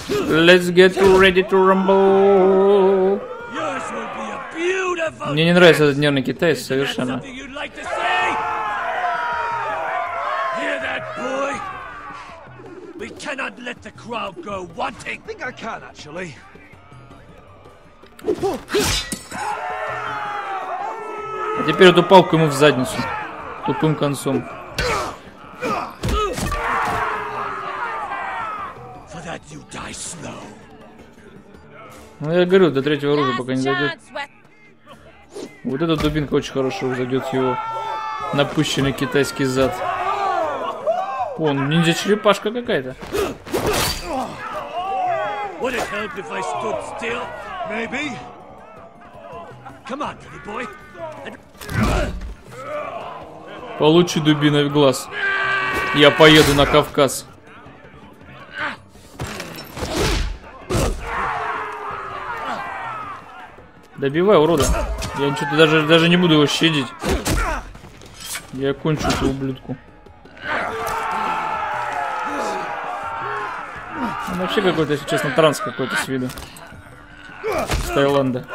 [SPEAKER 1] Let's get ready to rumble.
[SPEAKER 15] Yours will be a beautiful.
[SPEAKER 1] Мне не нравится этот нервный китаец совершенно.
[SPEAKER 15] Hear that, boy? We cannot let the crowd go wanting.
[SPEAKER 3] I think I can, actually.
[SPEAKER 1] А теперь эту палку ему в задницу. Тупым концом. Ну я говорю, до третьего оружия пока не дойдет. Вот эта дубинка очень хорошо зайдет в его напыщенный китайский зад. Вон, ниндзя-черепашка какая-то. Получи дубиной в глаз. Я поеду на Кавказ. Добивай, урода. Я что-то даже не буду его щадить. Я кончу эту ублюдку. Он вообще какой-то, если честно, транс какой-то с виду. С Таиланда.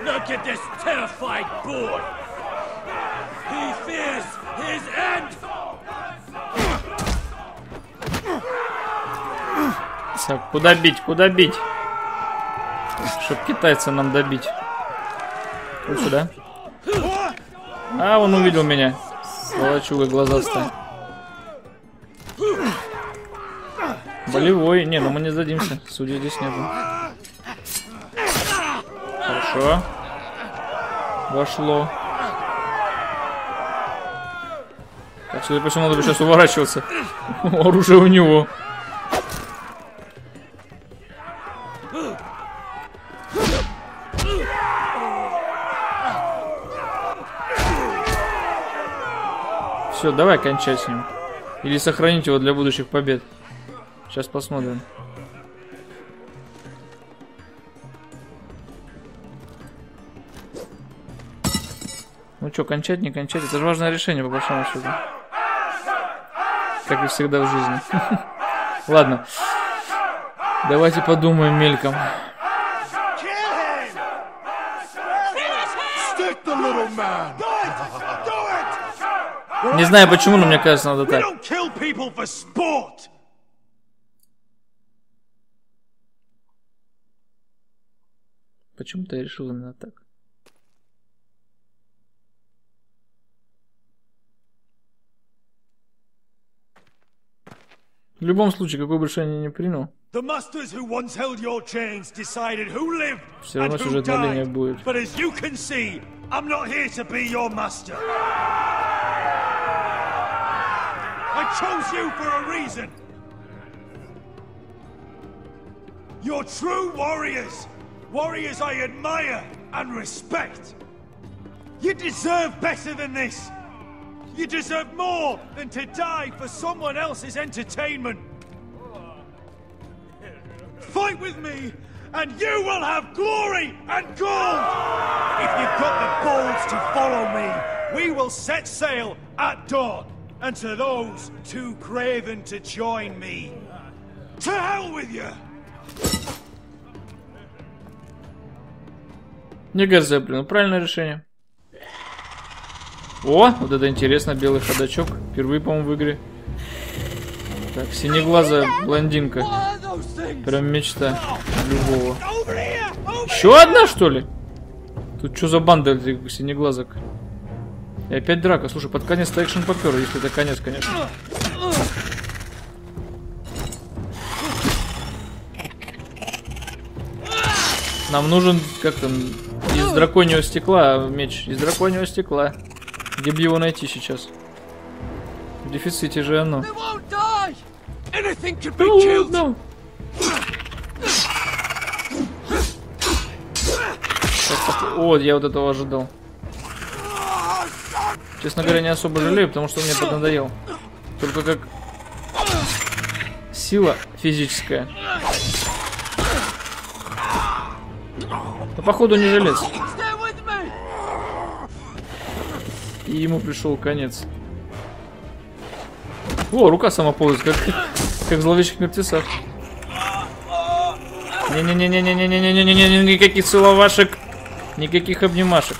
[SPEAKER 15] Look at this terrified boy. He fears his end.
[SPEAKER 1] Так, куда бить? Куда бить? Чтоб китайца нам добить. Вот сюда. А, он увидел меня. Сволочуга глазастая. Болевой. Не, ну мы не сдадимся. Судьи здесь нету. Хорошо. Вошло. Так, судя по всему, надо бы сейчас уворачиваться. Оружие у него. Все, давай кончать с ним. Или сохранить его для будущих побед. Сейчас посмотрим. Ну что, кончать, не кончать? Это же важное решение, по большому счету. Как и всегда в жизни. Ладно. Давайте подумаем мельком. Не знаю почему, но мне кажется, надо так. Почему-то я решил именно так. В любом случае, какое бы решение не принял, все равно сюжетная линия будет.
[SPEAKER 3] I'm not here to be your master. I chose you for a reason. You're true warriors. Warriors I admire and respect. You deserve better than this. You deserve more than to die for someone else's entertainment. Fight with me, and you will have glory and gold! If you've got the balls to follow me, we will set sail at dawn. And to those too craven to join me, to hell with you!
[SPEAKER 1] Мне кажется, я принял правильное решение. О, вот это интересно, белый ходачок. Впервые, по-моему, в игре. Так, синеглазая блондинка. Прям мечта любого. Еще одна, что ли? Тут что за банда этих синеглазок? И опять драка. Слушай, под конец-то экшен попер, если это конец, конечно. Нам нужен, как там, из драконьего стекла меч. Из драконьего стекла. Где бы его найти сейчас? В дефиците же оно. No. О, я вот этого ожидал. Честно говоря, не особо жалею, потому что он мне поднадоел. Только как сила физическая. Но походу не жилец. И ему пришел конец. О, рука сама ползает, как в зловещих мертвецах. Не-не-не-не-не-не-не-не-не-не-не, никаких целовашек, никаких обнимашек.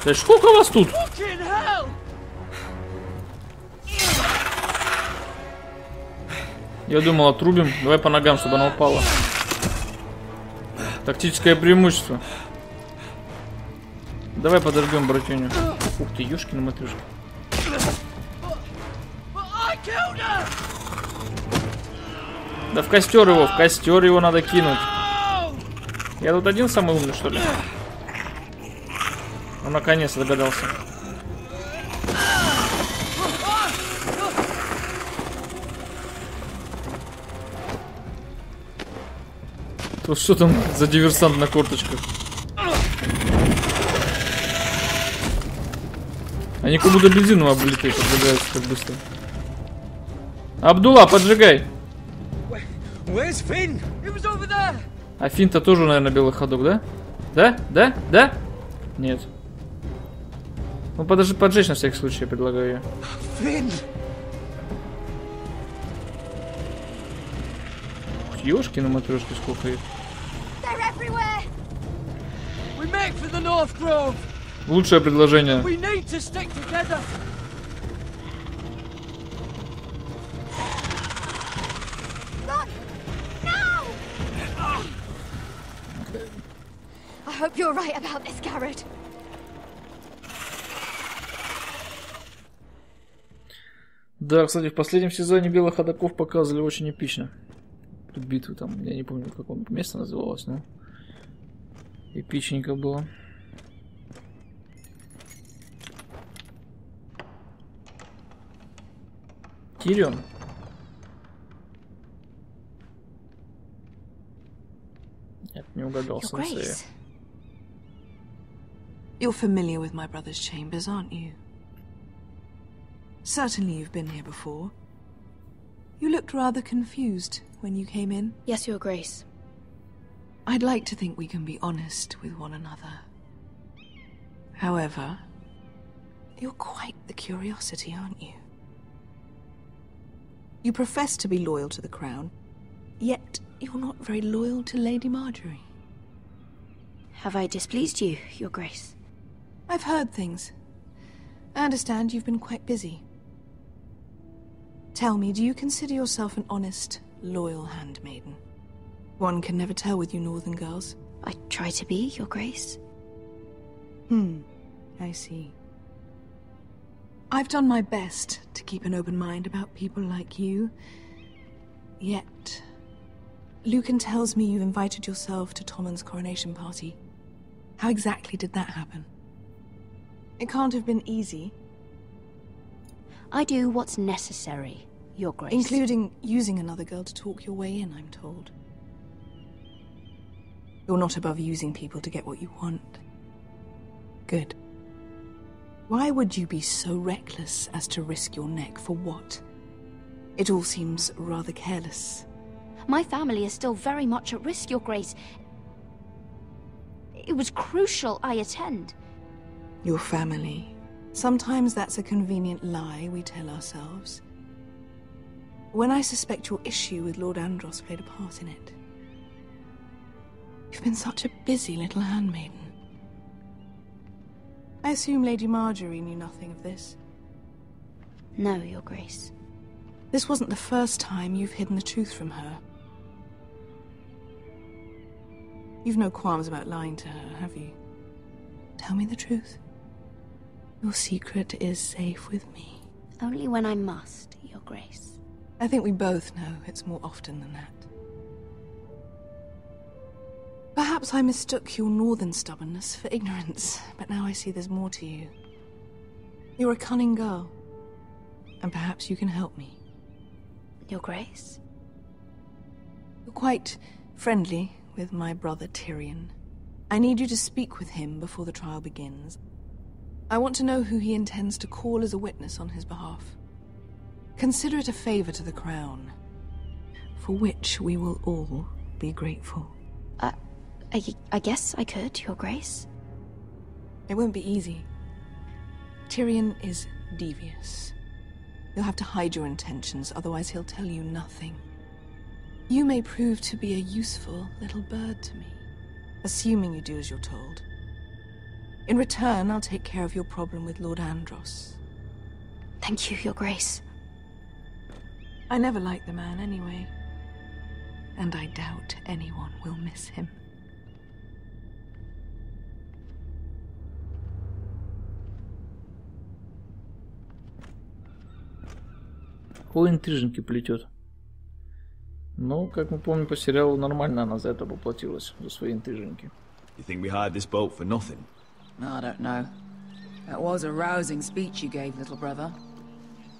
[SPEAKER 1] Да сколько вас тут? Я думал, отрубим. Давай по ногам, чтобы она упала. Тактическое преимущество. Давай подожгем братюню. Ух ты, ёшкина матрешка. Да в костер его надо кинуть. Я тут один самый умный, что ли? Он наконец-то догадался. Тут что там за диверсант на корточках? Они как будто бензином облитые, поджигаются так быстро. Абдулла, поджигай! А Финн-то тоже, наверное, белый ходок, да? Да? Да? Да? Нет. Ну, подожди, поджечь на всякий случай, я предлагаю ее.
[SPEAKER 5] Финн!
[SPEAKER 1] Ёшкины матрешки, сколько их. Лучшее предложение.
[SPEAKER 14] I hope you're right about this, Garrett.
[SPEAKER 1] Да, кстати, в последнем сезоне белых ходоков показывали очень эпично. Тут битву там, я не помню, как место называлось, но эпичненько было. Тирион. Нет, не угадал, сенсея.
[SPEAKER 2] You're familiar with my brother's chambers, aren't you? Certainly you've been here before. You looked rather confused when you came in.
[SPEAKER 7] Yes, Your Grace.
[SPEAKER 2] I'd like to think we can be honest with one another. However, you're quite the curiosity, aren't you? You profess to be loyal to the crown, yet you're not very loyal to Lady Marjorie.
[SPEAKER 7] Have I displeased you, Your Grace?
[SPEAKER 2] I've heard things. I understand you've been quite busy. Tell me, do you consider yourself an honest, loyal handmaiden? One can never tell with you northern girls.
[SPEAKER 7] I try to be, Your Grace.
[SPEAKER 2] I see. I've done my best to keep an open mind about people like you. Yet, Lucan tells me you've invited yourself to Tommen's coronation party. How exactly did that happen? It can't have been easy.
[SPEAKER 7] I do what's necessary, Your Grace.
[SPEAKER 2] Including using another girl to talk your way in, I'm told. You're not above using people to get what you want. Good. Why would you be so reckless as to risk your neck for what? It all seems rather careless.
[SPEAKER 7] My family is still very much at risk, Your Grace. It was crucial I attend.
[SPEAKER 2] Your family. Sometimes that's a convenient lie we tell ourselves. When I suspect your issue with Lord Andros played a part in it. You've been such a busy little handmaiden. I assume Lady Marjorie knew nothing of this.
[SPEAKER 7] No, Your Grace.
[SPEAKER 2] This wasn't the first time you've hidden the truth from her. You've no qualms about lying to her, have you? Tell me the truth. Your secret is safe with me.
[SPEAKER 7] Only when I must, Your Grace.
[SPEAKER 2] I think we both know it's more often than that. Perhaps I mistook your northern stubbornness for ignorance, but now I see there's more to you. You're a cunning girl, and perhaps you can help me.
[SPEAKER 7] Your Grace?
[SPEAKER 2] You're quite friendly with my brother Tyrion. I need you to speak with him before the trial begins. I want to know who he intends to call as a witness on his behalf. Consider it a favor to the crown, for which we will all be grateful.
[SPEAKER 7] I guess I could, Your Grace.
[SPEAKER 2] It won't be easy. Tyrion is devious. You'll have to hide your intentions, otherwise he'll tell you nothing. You may prove to be a useful little bird to me, assuming you do as you're told. In return, I'll take care of your problem with Lord Andros.
[SPEAKER 7] Thank you, Your Grace.
[SPEAKER 2] I never liked the man anyway, and I doubt anyone will miss him.
[SPEAKER 1] Какой интриженьки плетет. Ну, как мы помним по сериалу, нормально она за это поплатилась, за свои интриженьки.
[SPEAKER 3] You think we hired this boat for nothing?
[SPEAKER 12] I don't know. That was a rousing speech you gave, little brother.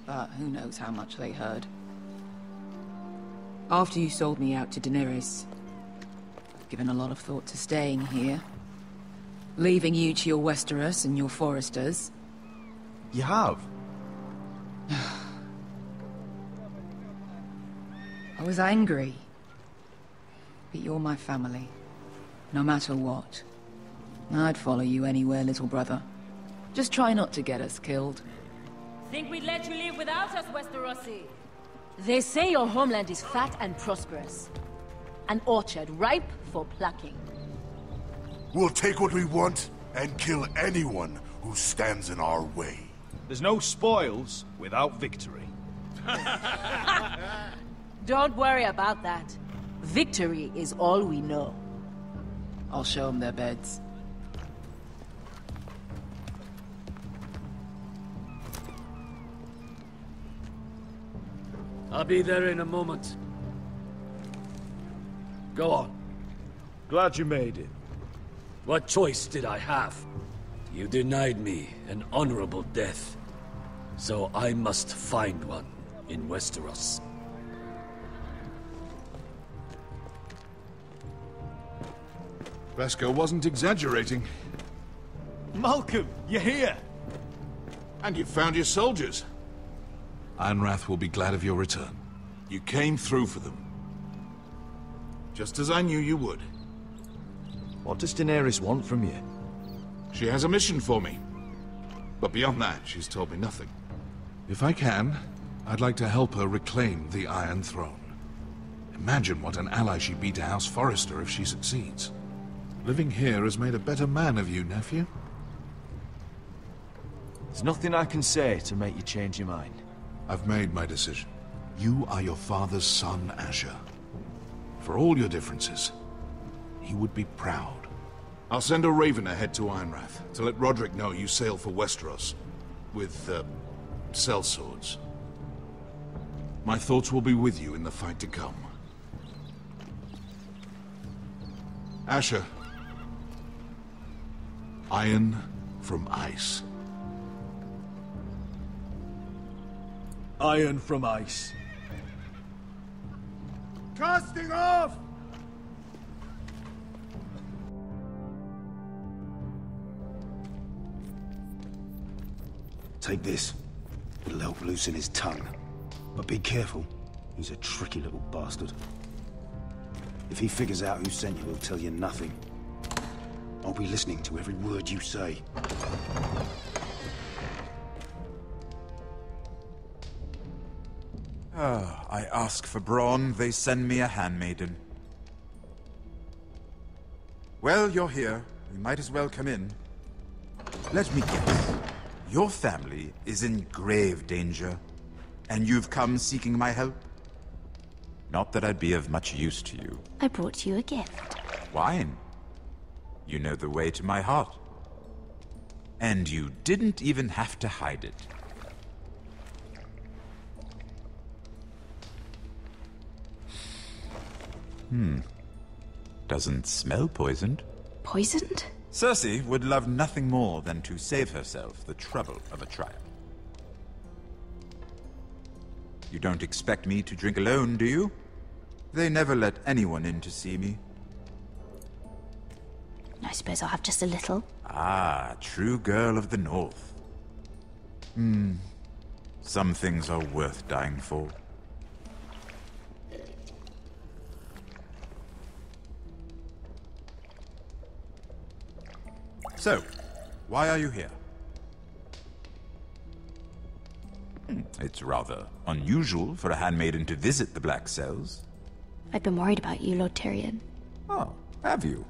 [SPEAKER 12] But who knows how much they heard. After you sold me out to Daenerys, I've given a lot of thought to staying here. Leaving you to your Westeros and your foresters.
[SPEAKER 3] You have?
[SPEAKER 12] I was angry. But you're my family. No matter what. I'd follow you anywhere, little brother. Just try not to get us killed.
[SPEAKER 16] Think we'd let you live without us, Westerosi? They say your homeland is fat and prosperous. An orchard ripe for plucking.
[SPEAKER 17] We'll take what we want and kill anyone who stands in our way.
[SPEAKER 3] There's no spoils without victory.
[SPEAKER 16] Don't worry about that. Victory is all we know.
[SPEAKER 12] I'll show them their beds.
[SPEAKER 15] I'll be there in a moment. Go on.
[SPEAKER 3] Glad you made it.
[SPEAKER 15] What choice did I have? You denied me an honorable death. So I must find one in Westeros.
[SPEAKER 13] Vesco wasn't exaggerating.
[SPEAKER 3] Malcolm, you're here!
[SPEAKER 13] And you found your soldiers. Ironrath will be glad of your return. You came through for them. Just as I knew you would.
[SPEAKER 3] What does Daenerys want from you?
[SPEAKER 13] She has a mission for me. But beyond that, she's told me nothing. If I can, I'd like to help her reclaim the Iron Throne. Imagine what an ally she'd be to House Forrester if she succeeds. Living here has made a better man of you, nephew.
[SPEAKER 3] There's nothing I can say to make you change your mind.
[SPEAKER 13] I've made my decision. You are your father's son, Asher. For all your differences, he would be proud. I'll send a raven ahead to Ironrath to let Roderick know you sail for Westeros with, sellswords. My thoughts will be with you in the fight to come. Asher. Iron from ice.
[SPEAKER 3] Iron from ice.
[SPEAKER 17] Casting off!
[SPEAKER 18] Take this. It'll help loosen his tongue. But be careful. He's a tricky little bastard. If he figures out who sent you, he'll tell you nothing. I'll be listening to every word you say.
[SPEAKER 19] I ask for brawn, they send me a handmaiden. Well, you're here. You might as well come in. Let me guess. Your family is in grave danger, and you've come seeking my help? Not that I'd be of much use to you.
[SPEAKER 7] I brought you a gift.
[SPEAKER 19] Wine. You know the way to my heart. And you didn't even have to hide it. Doesn't smell poisoned.
[SPEAKER 7] Poisoned?
[SPEAKER 19] Cersei would love nothing more than to save herself the trouble of a trial. You don't expect me to drink alone, do you? They never let anyone in to see me.
[SPEAKER 7] I suppose I'll have just a little.
[SPEAKER 19] Ah, true girl of the North. Some things are worth dying for. So, why are you here? It's rather unusual for a handmaiden to visit the Black Cells.
[SPEAKER 7] I've been worried about you, Lord Tyrion.
[SPEAKER 19] Oh, have you?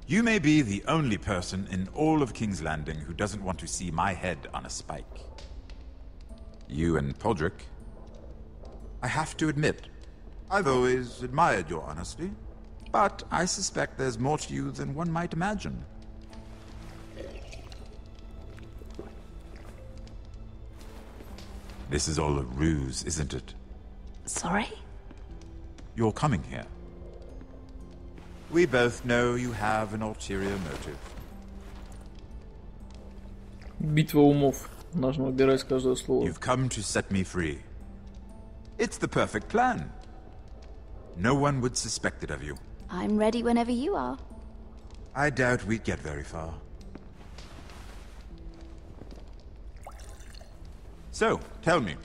[SPEAKER 19] You may be the only person in all of King's Landing who doesn't want to see my head on a spike. You and Podrick. I have to admit, I've always admired your honesty, but I suspect there's more to you than one might imagine. This is all a ruse, isn't it?
[SPEAKER 7] Sorry?
[SPEAKER 19] you're coming here? We both know you have an ulterior motive.
[SPEAKER 1] Битва умов. Нужно выбирать каждое слово.
[SPEAKER 19] You've come to set me free. It's the perfect plan. No one would suspect it of you.
[SPEAKER 7] I'm ready whenever you are.
[SPEAKER 19] I doubt we'd get very far. So, tell me.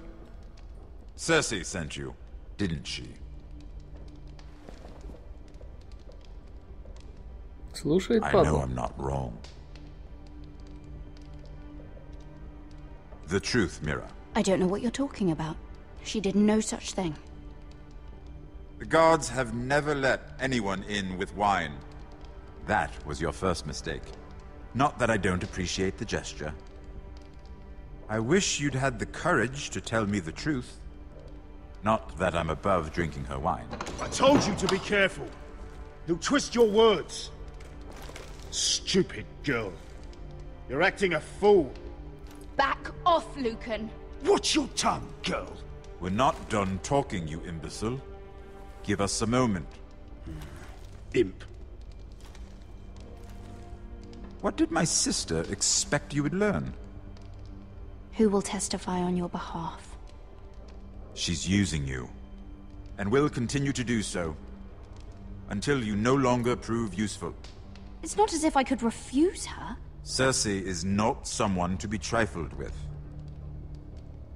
[SPEAKER 19] Cersei sent you, didn't she?
[SPEAKER 1] Слушает
[SPEAKER 19] I know
[SPEAKER 1] падла.
[SPEAKER 19] I'm not wrong. The truth, Mira.
[SPEAKER 7] I don't know what you're talking about. She did no such thing.
[SPEAKER 19] The guards have never let anyone in with wine. That was your first mistake. Not that I don't appreciate the gesture. I wish you'd had the courage to tell me the truth. Not that I'm above drinking her wine.
[SPEAKER 3] I told you to be careful. He'll twist your words. Stupid girl. You're acting a fool.
[SPEAKER 7] Back off, Lucan.
[SPEAKER 3] Watch your tongue, girl.
[SPEAKER 19] We're not done talking, you imbecile. Give us a moment.
[SPEAKER 3] Imp.
[SPEAKER 19] What did my sister expect you would learn?
[SPEAKER 7] Who will testify on your behalf?
[SPEAKER 19] She's using you, and will continue to do so, until you no longer prove useful.
[SPEAKER 7] It's not as if I could refuse her.
[SPEAKER 19] Cersei is not someone to be trifled with.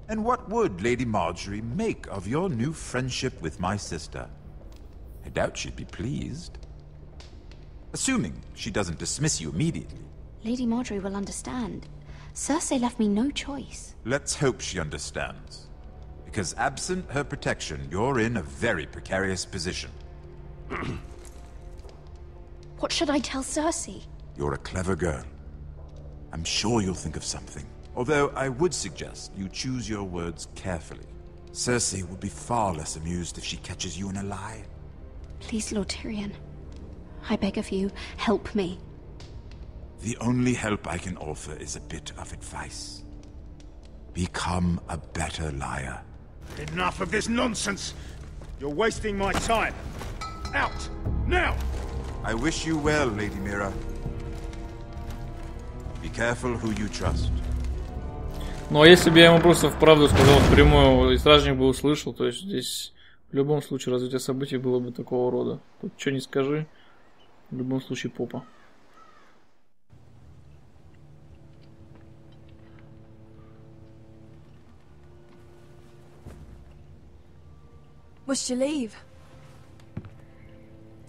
[SPEAKER 19] And what would Lady Marjorie make of your new friendship with my sister? I doubt she'd be pleased. Assuming she doesn't dismiss you immediately.
[SPEAKER 7] Lady Marjorie will understand. Cersei left me no choice.
[SPEAKER 19] Let's hope she understands. Because absent her protection, you're in a very precarious position.
[SPEAKER 7] What should I tell Cersei?
[SPEAKER 19] You're a clever girl. I'm sure you'll think of something. Although I would suggest you choose your words carefully. Cersei will be far less amused if she catches you in a lie.
[SPEAKER 7] Please, Lord Tyrion. I beg of you, help me.
[SPEAKER 19] The only help I can offer is a bit of advice. Become a better liar.
[SPEAKER 3] Enough of this nonsense. You're wasting my time. Out! Now!
[SPEAKER 19] I wish you well, Lady Mira. Be careful who you trust.
[SPEAKER 1] Ну а если бы я ему просто вправду сказал впрямую, и стражник бы услышал, то есть здесь в любом случае развитие событий было бы такого рода. Тут что ни скажи, в любом случае попа.
[SPEAKER 2] Must you leave?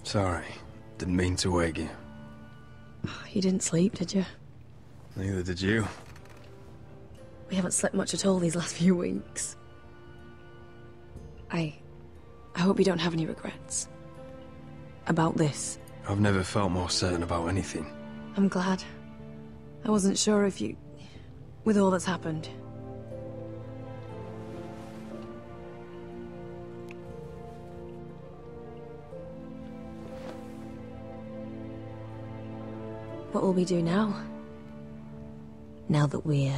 [SPEAKER 9] Sorry, didn't mean to wake you.
[SPEAKER 2] You didn't sleep, did you?
[SPEAKER 9] Neither did you.
[SPEAKER 2] We haven't slept much at all these last few weeks. I hope you don't have any regrets. About this.
[SPEAKER 9] I've never felt more certain about anything.
[SPEAKER 2] I'm glad. I wasn't sure if you... with all that's happened. What will we do now? Now that we're...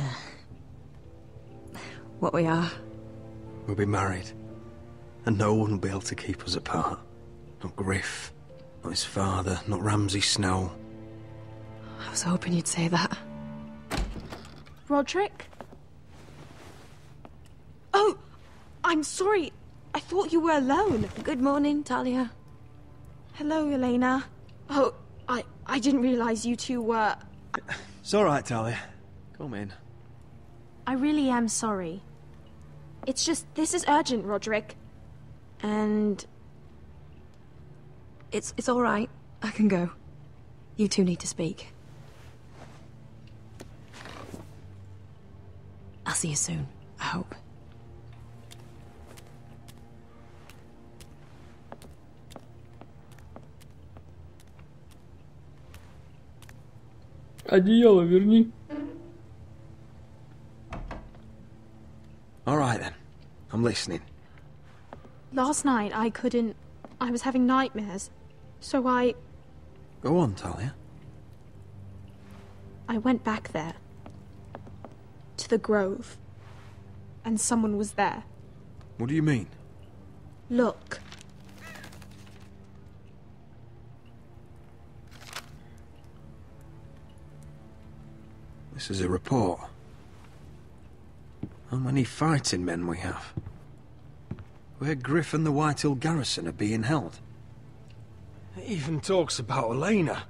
[SPEAKER 2] what we are.
[SPEAKER 9] We'll be married. And no one will be able to keep us apart. Not Griff, not his father, not Ramsay Snow.
[SPEAKER 2] I was hoping you'd say that.
[SPEAKER 20] Roderick? Oh! I'm sorry. I thought you were alone.
[SPEAKER 2] Good morning, Talia.
[SPEAKER 20] Hello, Elena. Oh, I didn't realize you two were...
[SPEAKER 9] It's alright, Talia. Come in.
[SPEAKER 20] I really am sorry. It's just, this is urgent, Roderick. And...
[SPEAKER 2] It's all right. I can go. You two need to speak. I'll see you soon, I hope.
[SPEAKER 1] Одеяло верни.
[SPEAKER 9] All right then. I'm listening.
[SPEAKER 20] Last night I couldn't... I was having nightmares. So I
[SPEAKER 9] Go on, Talia.
[SPEAKER 20] went back there. To the grove. And someone was there.
[SPEAKER 9] What do you mean?
[SPEAKER 20] Look.
[SPEAKER 9] This is a report. How many fighting men we have? Where Griff and the Whitehill garrison are being held.
[SPEAKER 5] It even talks about Elena.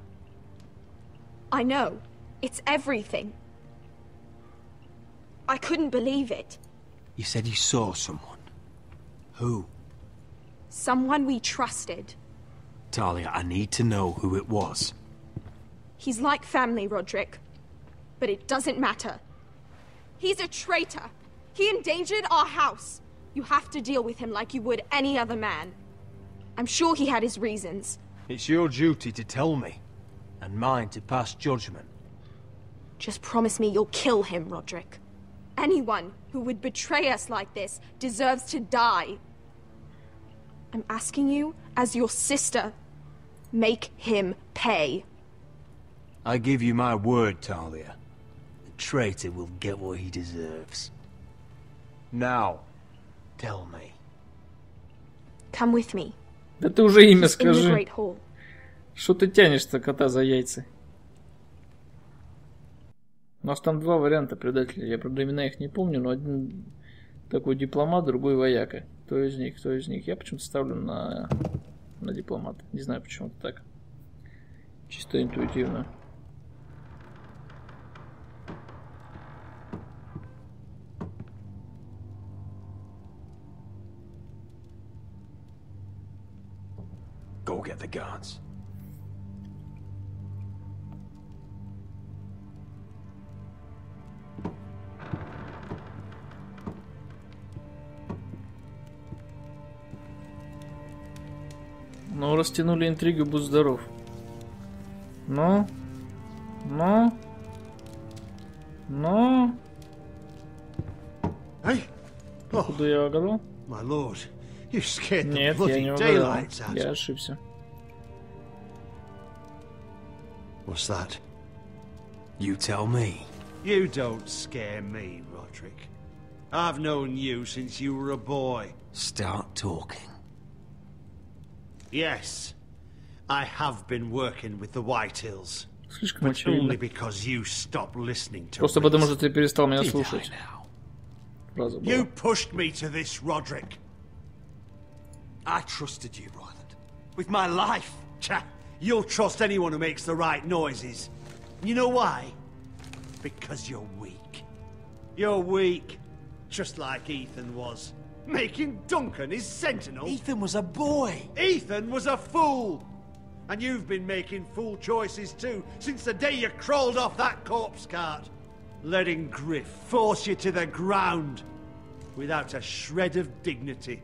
[SPEAKER 20] I know. It's everything. I couldn't believe it.
[SPEAKER 9] You said you saw someone. Who?
[SPEAKER 20] Someone we trusted.
[SPEAKER 9] Talia, I need to know who it was.
[SPEAKER 20] He's like family, Roderick. But it doesn't matter. He's a traitor. He endangered our house. You have to deal with him like you would any other man. I'm sure he had his reasons.
[SPEAKER 5] It's your duty to tell me, and mine to pass judgment.
[SPEAKER 20] Just promise me you'll kill him, Roderick. Anyone who would betray us like this deserves to die. I'm asking you, as your sister, make him pay.
[SPEAKER 5] I give you my word, Talia. The traitor will get what he deserves. Now, tell me.
[SPEAKER 20] Come with me.
[SPEAKER 1] Да ты уже имя
[SPEAKER 20] In the
[SPEAKER 1] скажи.
[SPEAKER 20] Great Hall.
[SPEAKER 1] Что ты тянешь-то кота за яйца? У нас там два варианта предателей. Я, правда, имена их не помню, но один такой дипломат, другой вояка. Кто из них, кто из них. Я почему-то ставлю на дипломата. Не знаю, почему-то так. Чисто интуитивно.
[SPEAKER 5] Go get the guards.
[SPEAKER 1] Ну, растянули интригу, будь здоров. Ну?
[SPEAKER 3] Hey?
[SPEAKER 1] Куда я угадал?
[SPEAKER 3] My lord, you scared the
[SPEAKER 1] Нет, я
[SPEAKER 3] bloody
[SPEAKER 1] не угадал.
[SPEAKER 3] daylights out.
[SPEAKER 1] Я ошибся.
[SPEAKER 3] What's that?
[SPEAKER 5] You tell me.
[SPEAKER 3] You don't scare me, Roderick. I've known you since you were a boy.
[SPEAKER 5] Start talking.
[SPEAKER 3] Yes, I have been working with the Whitehills.
[SPEAKER 1] Слишком
[SPEAKER 3] But only
[SPEAKER 1] очевидно.
[SPEAKER 3] because you stopped listening to
[SPEAKER 1] Просто
[SPEAKER 3] me.
[SPEAKER 1] потому, что ты перестал меня слушать. Фраза
[SPEAKER 3] You
[SPEAKER 1] была.
[SPEAKER 3] pushed me to this, Roderick.
[SPEAKER 5] I trusted you, Roland. With my life.
[SPEAKER 3] Cha, you'll trust anyone who makes the right noises. You know why? Because you're weak. You're weak. Just like Ethan was. Making Duncan his sentinel.
[SPEAKER 5] Ethan was a boy.
[SPEAKER 3] Ethan was a fool. And you've been making fool choices too, since the day you crawled off that corpse cart. Letting Griff force you to the ground. Without a shred of dignity.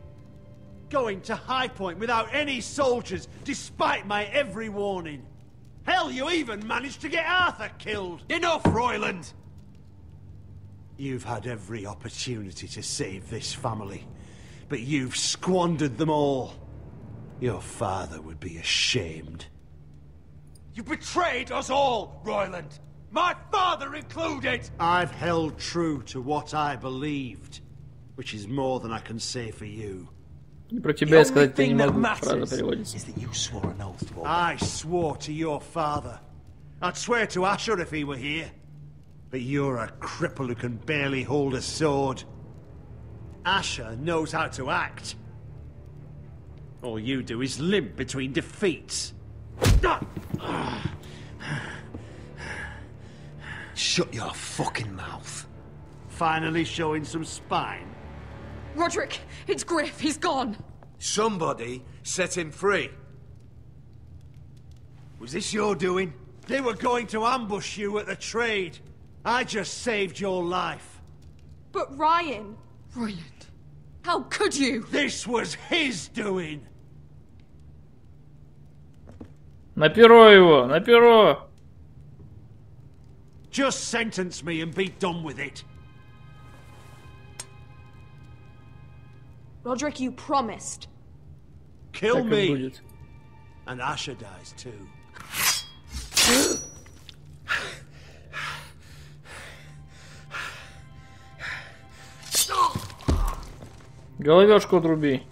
[SPEAKER 3] Going to High Point without any soldiers, despite my every warning. Hell, you even managed to get Arthur killed.
[SPEAKER 5] Enough, Royland!
[SPEAKER 3] You've had every opportunity to save this family, but you've squandered them all. Your father would be ashamed.
[SPEAKER 15] You betrayed us all, Royland! My father included!
[SPEAKER 3] I've held true to what I believed, which is more than I can say for you.
[SPEAKER 1] И про тебя я сказать-то не могу. Фраза переводится.
[SPEAKER 3] I swore to your father. I'd swear to Asher if he were here. But you're a cripple who can barely hold a sword. Asher knows how to act. All you do is limp between defeats.
[SPEAKER 5] Shut your fucking mouth.
[SPEAKER 3] Finally showing some spine.
[SPEAKER 2] Roderick, it's Griff. He's gone.
[SPEAKER 4] Somebody set him free.
[SPEAKER 3] Was this your doing? They were going to ambush you at the trade. I just saved your life.
[SPEAKER 20] But Ryan...
[SPEAKER 2] Royland, how could you?
[SPEAKER 3] This was his doing.
[SPEAKER 1] На перо его, на перо.
[SPEAKER 3] Just sentence me and be done with it.
[SPEAKER 20] Roderick, you promised.
[SPEAKER 3] Kill
[SPEAKER 1] Так и
[SPEAKER 3] me.
[SPEAKER 1] будет.
[SPEAKER 3] And Asher dies too.
[SPEAKER 1] Головешку отруби.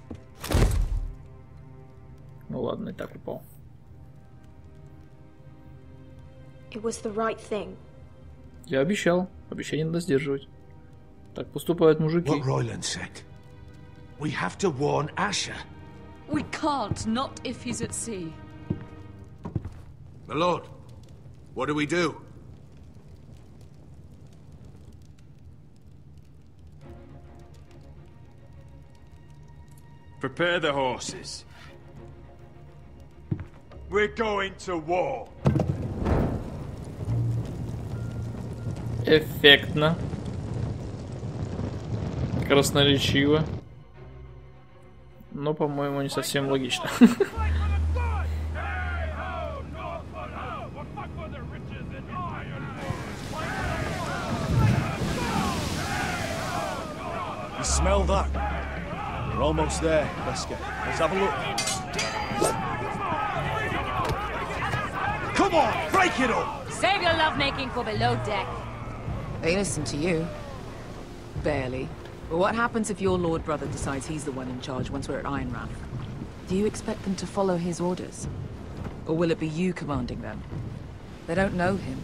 [SPEAKER 1] Ну ладно, и так упал.
[SPEAKER 20] It was the right thing.
[SPEAKER 1] Я обещал. Обещание надо сдерживать. Так поступают мужики.
[SPEAKER 3] What Royland said. We have to warn Asher.
[SPEAKER 12] We can't, not if he's at sea.
[SPEAKER 4] My lord, what do we do?
[SPEAKER 15] Prepare the horses. We're going to war.
[SPEAKER 1] Эффектно. Красноречиво. Но, по-моему, не совсем логично.
[SPEAKER 3] You smell that? We're almost there, Wesker. Let's have a look. Come on, break it up!
[SPEAKER 16] Save your lovemaking for below deck.
[SPEAKER 12] They listen to you. Barely. But what happens if your lord brother decides he's the one in charge once we're at Ironrath? Do you expect them to follow his orders? Or will it be you commanding them? They don't know him.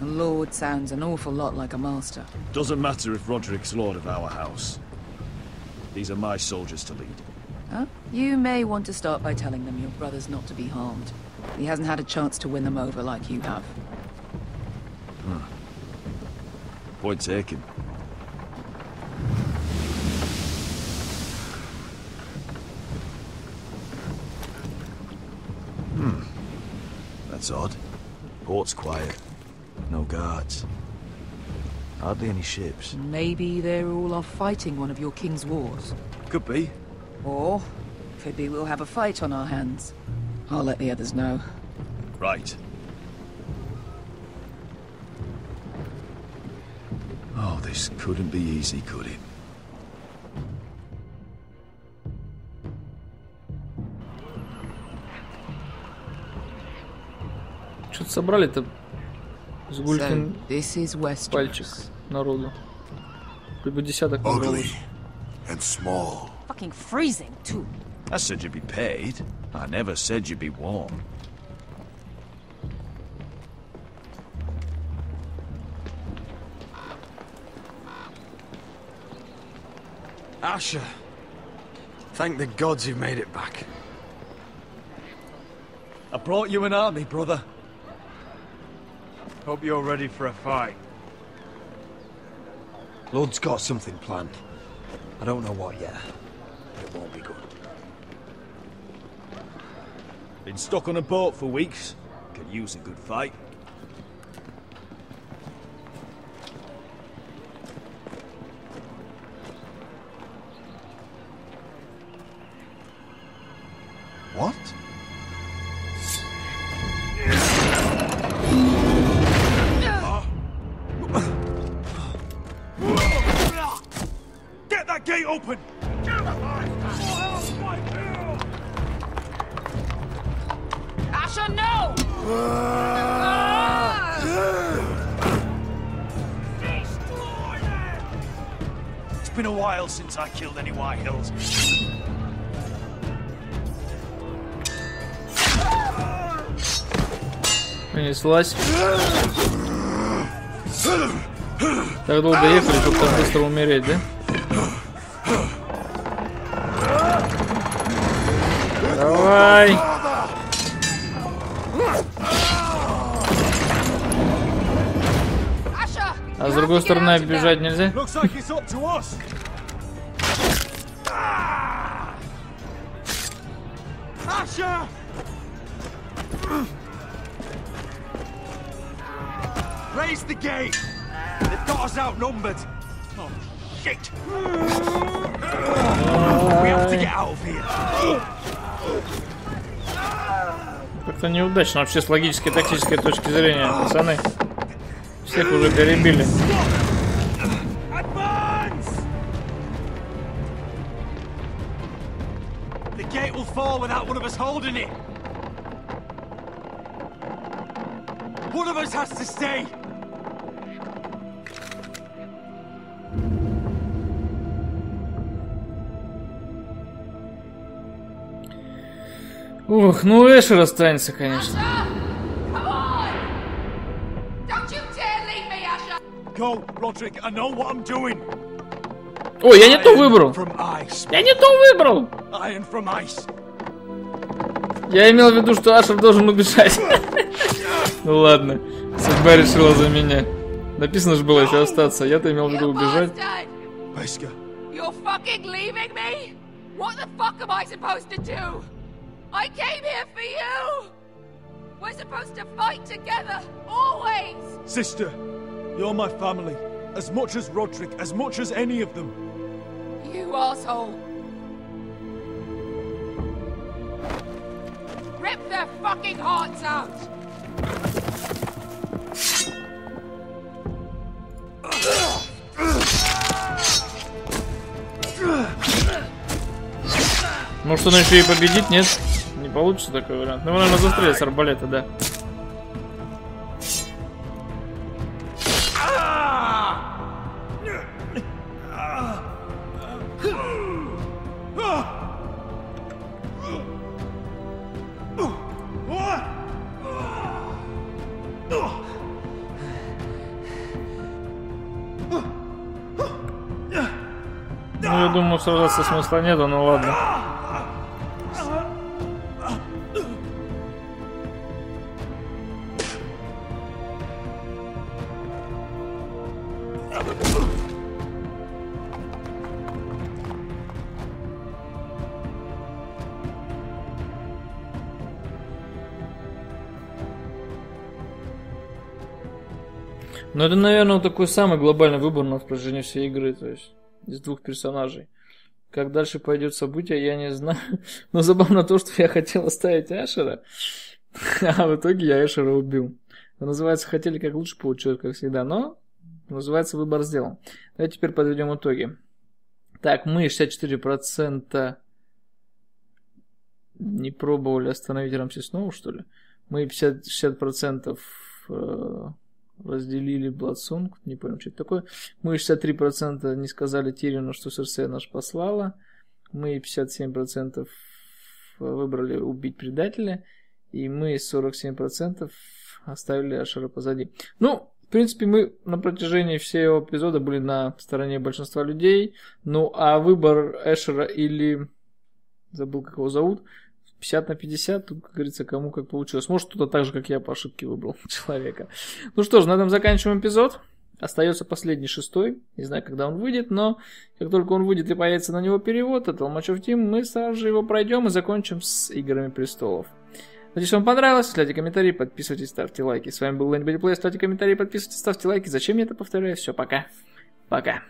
[SPEAKER 12] A lord sounds an awful lot like a master.
[SPEAKER 3] Doesn't matter if Roderick's lord of our house. These are my soldiers to lead.
[SPEAKER 12] Huh? You may want to start by telling them your brother's not to be harmed. He hasn't had a chance to win them over like you have.
[SPEAKER 3] Point taken. That's odd. Port's quiet. No guards. Hardly any ships.
[SPEAKER 12] Maybe they're all off fighting one of your king's wars.
[SPEAKER 3] Could be.
[SPEAKER 12] Or could be we'll have a fight on our hands. I'll let the others know.
[SPEAKER 3] Right. Oh, this couldn't be easy, could it?
[SPEAKER 1] Что-то собрали-то с Гулькин пальчик народу. Либо десяток набралось.
[SPEAKER 17] And small.
[SPEAKER 16] Fucking freezing, too.
[SPEAKER 3] I said you'd be paid. I never said you'd be warm.
[SPEAKER 9] Asher, thank the gods you've made it back.
[SPEAKER 3] I brought you an army, brother.
[SPEAKER 15] Hope you're ready for a fight.
[SPEAKER 9] Lord's got something planned. I don't know what yet. It won't be good.
[SPEAKER 3] Been stuck on a boat for weeks. Could use a good fight.
[SPEAKER 17] What?
[SPEAKER 3] Get that gate open!
[SPEAKER 16] Asher, no!
[SPEAKER 3] It's been a while since I killed any White Hills.
[SPEAKER 1] Понеслась. Так долго ехали, чтобы так быстро умереть, да? Давай! А с другой стороны бежать нельзя?
[SPEAKER 3] Raise the gate! They've got us outnumbered! Oh, shit! We have to get out of here!
[SPEAKER 1] Как-то неудачно вообще с логической и тактической точки зрения, пацаны. Всех уже перебили.
[SPEAKER 3] The gate will fall without one of us holding it! One of us has to stay!
[SPEAKER 1] Ух, ну Эшер останется, конечно.
[SPEAKER 12] Come on! Don't you dare leave me, Asher!
[SPEAKER 3] go, Roderick. I know what I'm doing.
[SPEAKER 1] Ой, я не то выбрал. Я не то выбрал.
[SPEAKER 3] Iron from ice.
[SPEAKER 1] Я имел в виду, что Ашер должен убежать. Ну ладно, судьба решила за меня. Написано же было еще остаться, я-то имел в виду убежать.
[SPEAKER 12] You're fucking leaving me? What the fuck am I supposed to do? I came here for you. We're supposed to fight together, always.
[SPEAKER 3] Sister, you're my family. As much as Roderick, as much as any of them.
[SPEAKER 12] You asshole. Rip their fucking hearts out.
[SPEAKER 1] Может, он еще и победит, нет? Не получится такой вариант. Ну, его, наверное, застрелят с арбалета, да. Ну, я думаю, сражаться смысла нету, ну ладно. Ну, это, наверное, вот такой самый глобальный выбор на протяжении всей игры, то есть из двух персонажей. Как дальше пойдет событие, я не знаю. Но забавно то, что я хотел оставить Ашера, а в итоге я Ашера убил. Это называется, хотели как лучше, получилось как всегда, но называется выбор сделан. Давайте теперь подведем итоги. Так, мы 64% не пробовали остановить Рамси Сноу, что ли? Мы 60% разделили Bloodson, не понял, что это такое. Мы 63% не сказали Тирину, что Серсея нас послала. Мы 57% выбрали убить предателя. И мы 47% оставили Ашера позади. Ну, в принципе, мы на протяжении всего эпизода были на стороне большинства людей. Ну, а выбор Ашера или... Забыл, как его зовут. 50 на 50, тут, как говорится, кому как получилось. Может, кто-то так же, как я, по ошибке выбрал человека. Ну что ж, на этом заканчиваем эпизод. Остается последний, 6-й. Не знаю, когда он выйдет, но как только он выйдет и появится на него перевод, это Match of Team, мы сразу же его пройдем и закончим с Играми Престолов. Надеюсь, вам понравилось. Ставьте комментарии, подписывайтесь, ставьте лайки. С вами был AnyBuddyPlay. Ставьте комментарии, подписывайтесь, ставьте лайки. Зачем я это повторяю? Все, пока. Пока.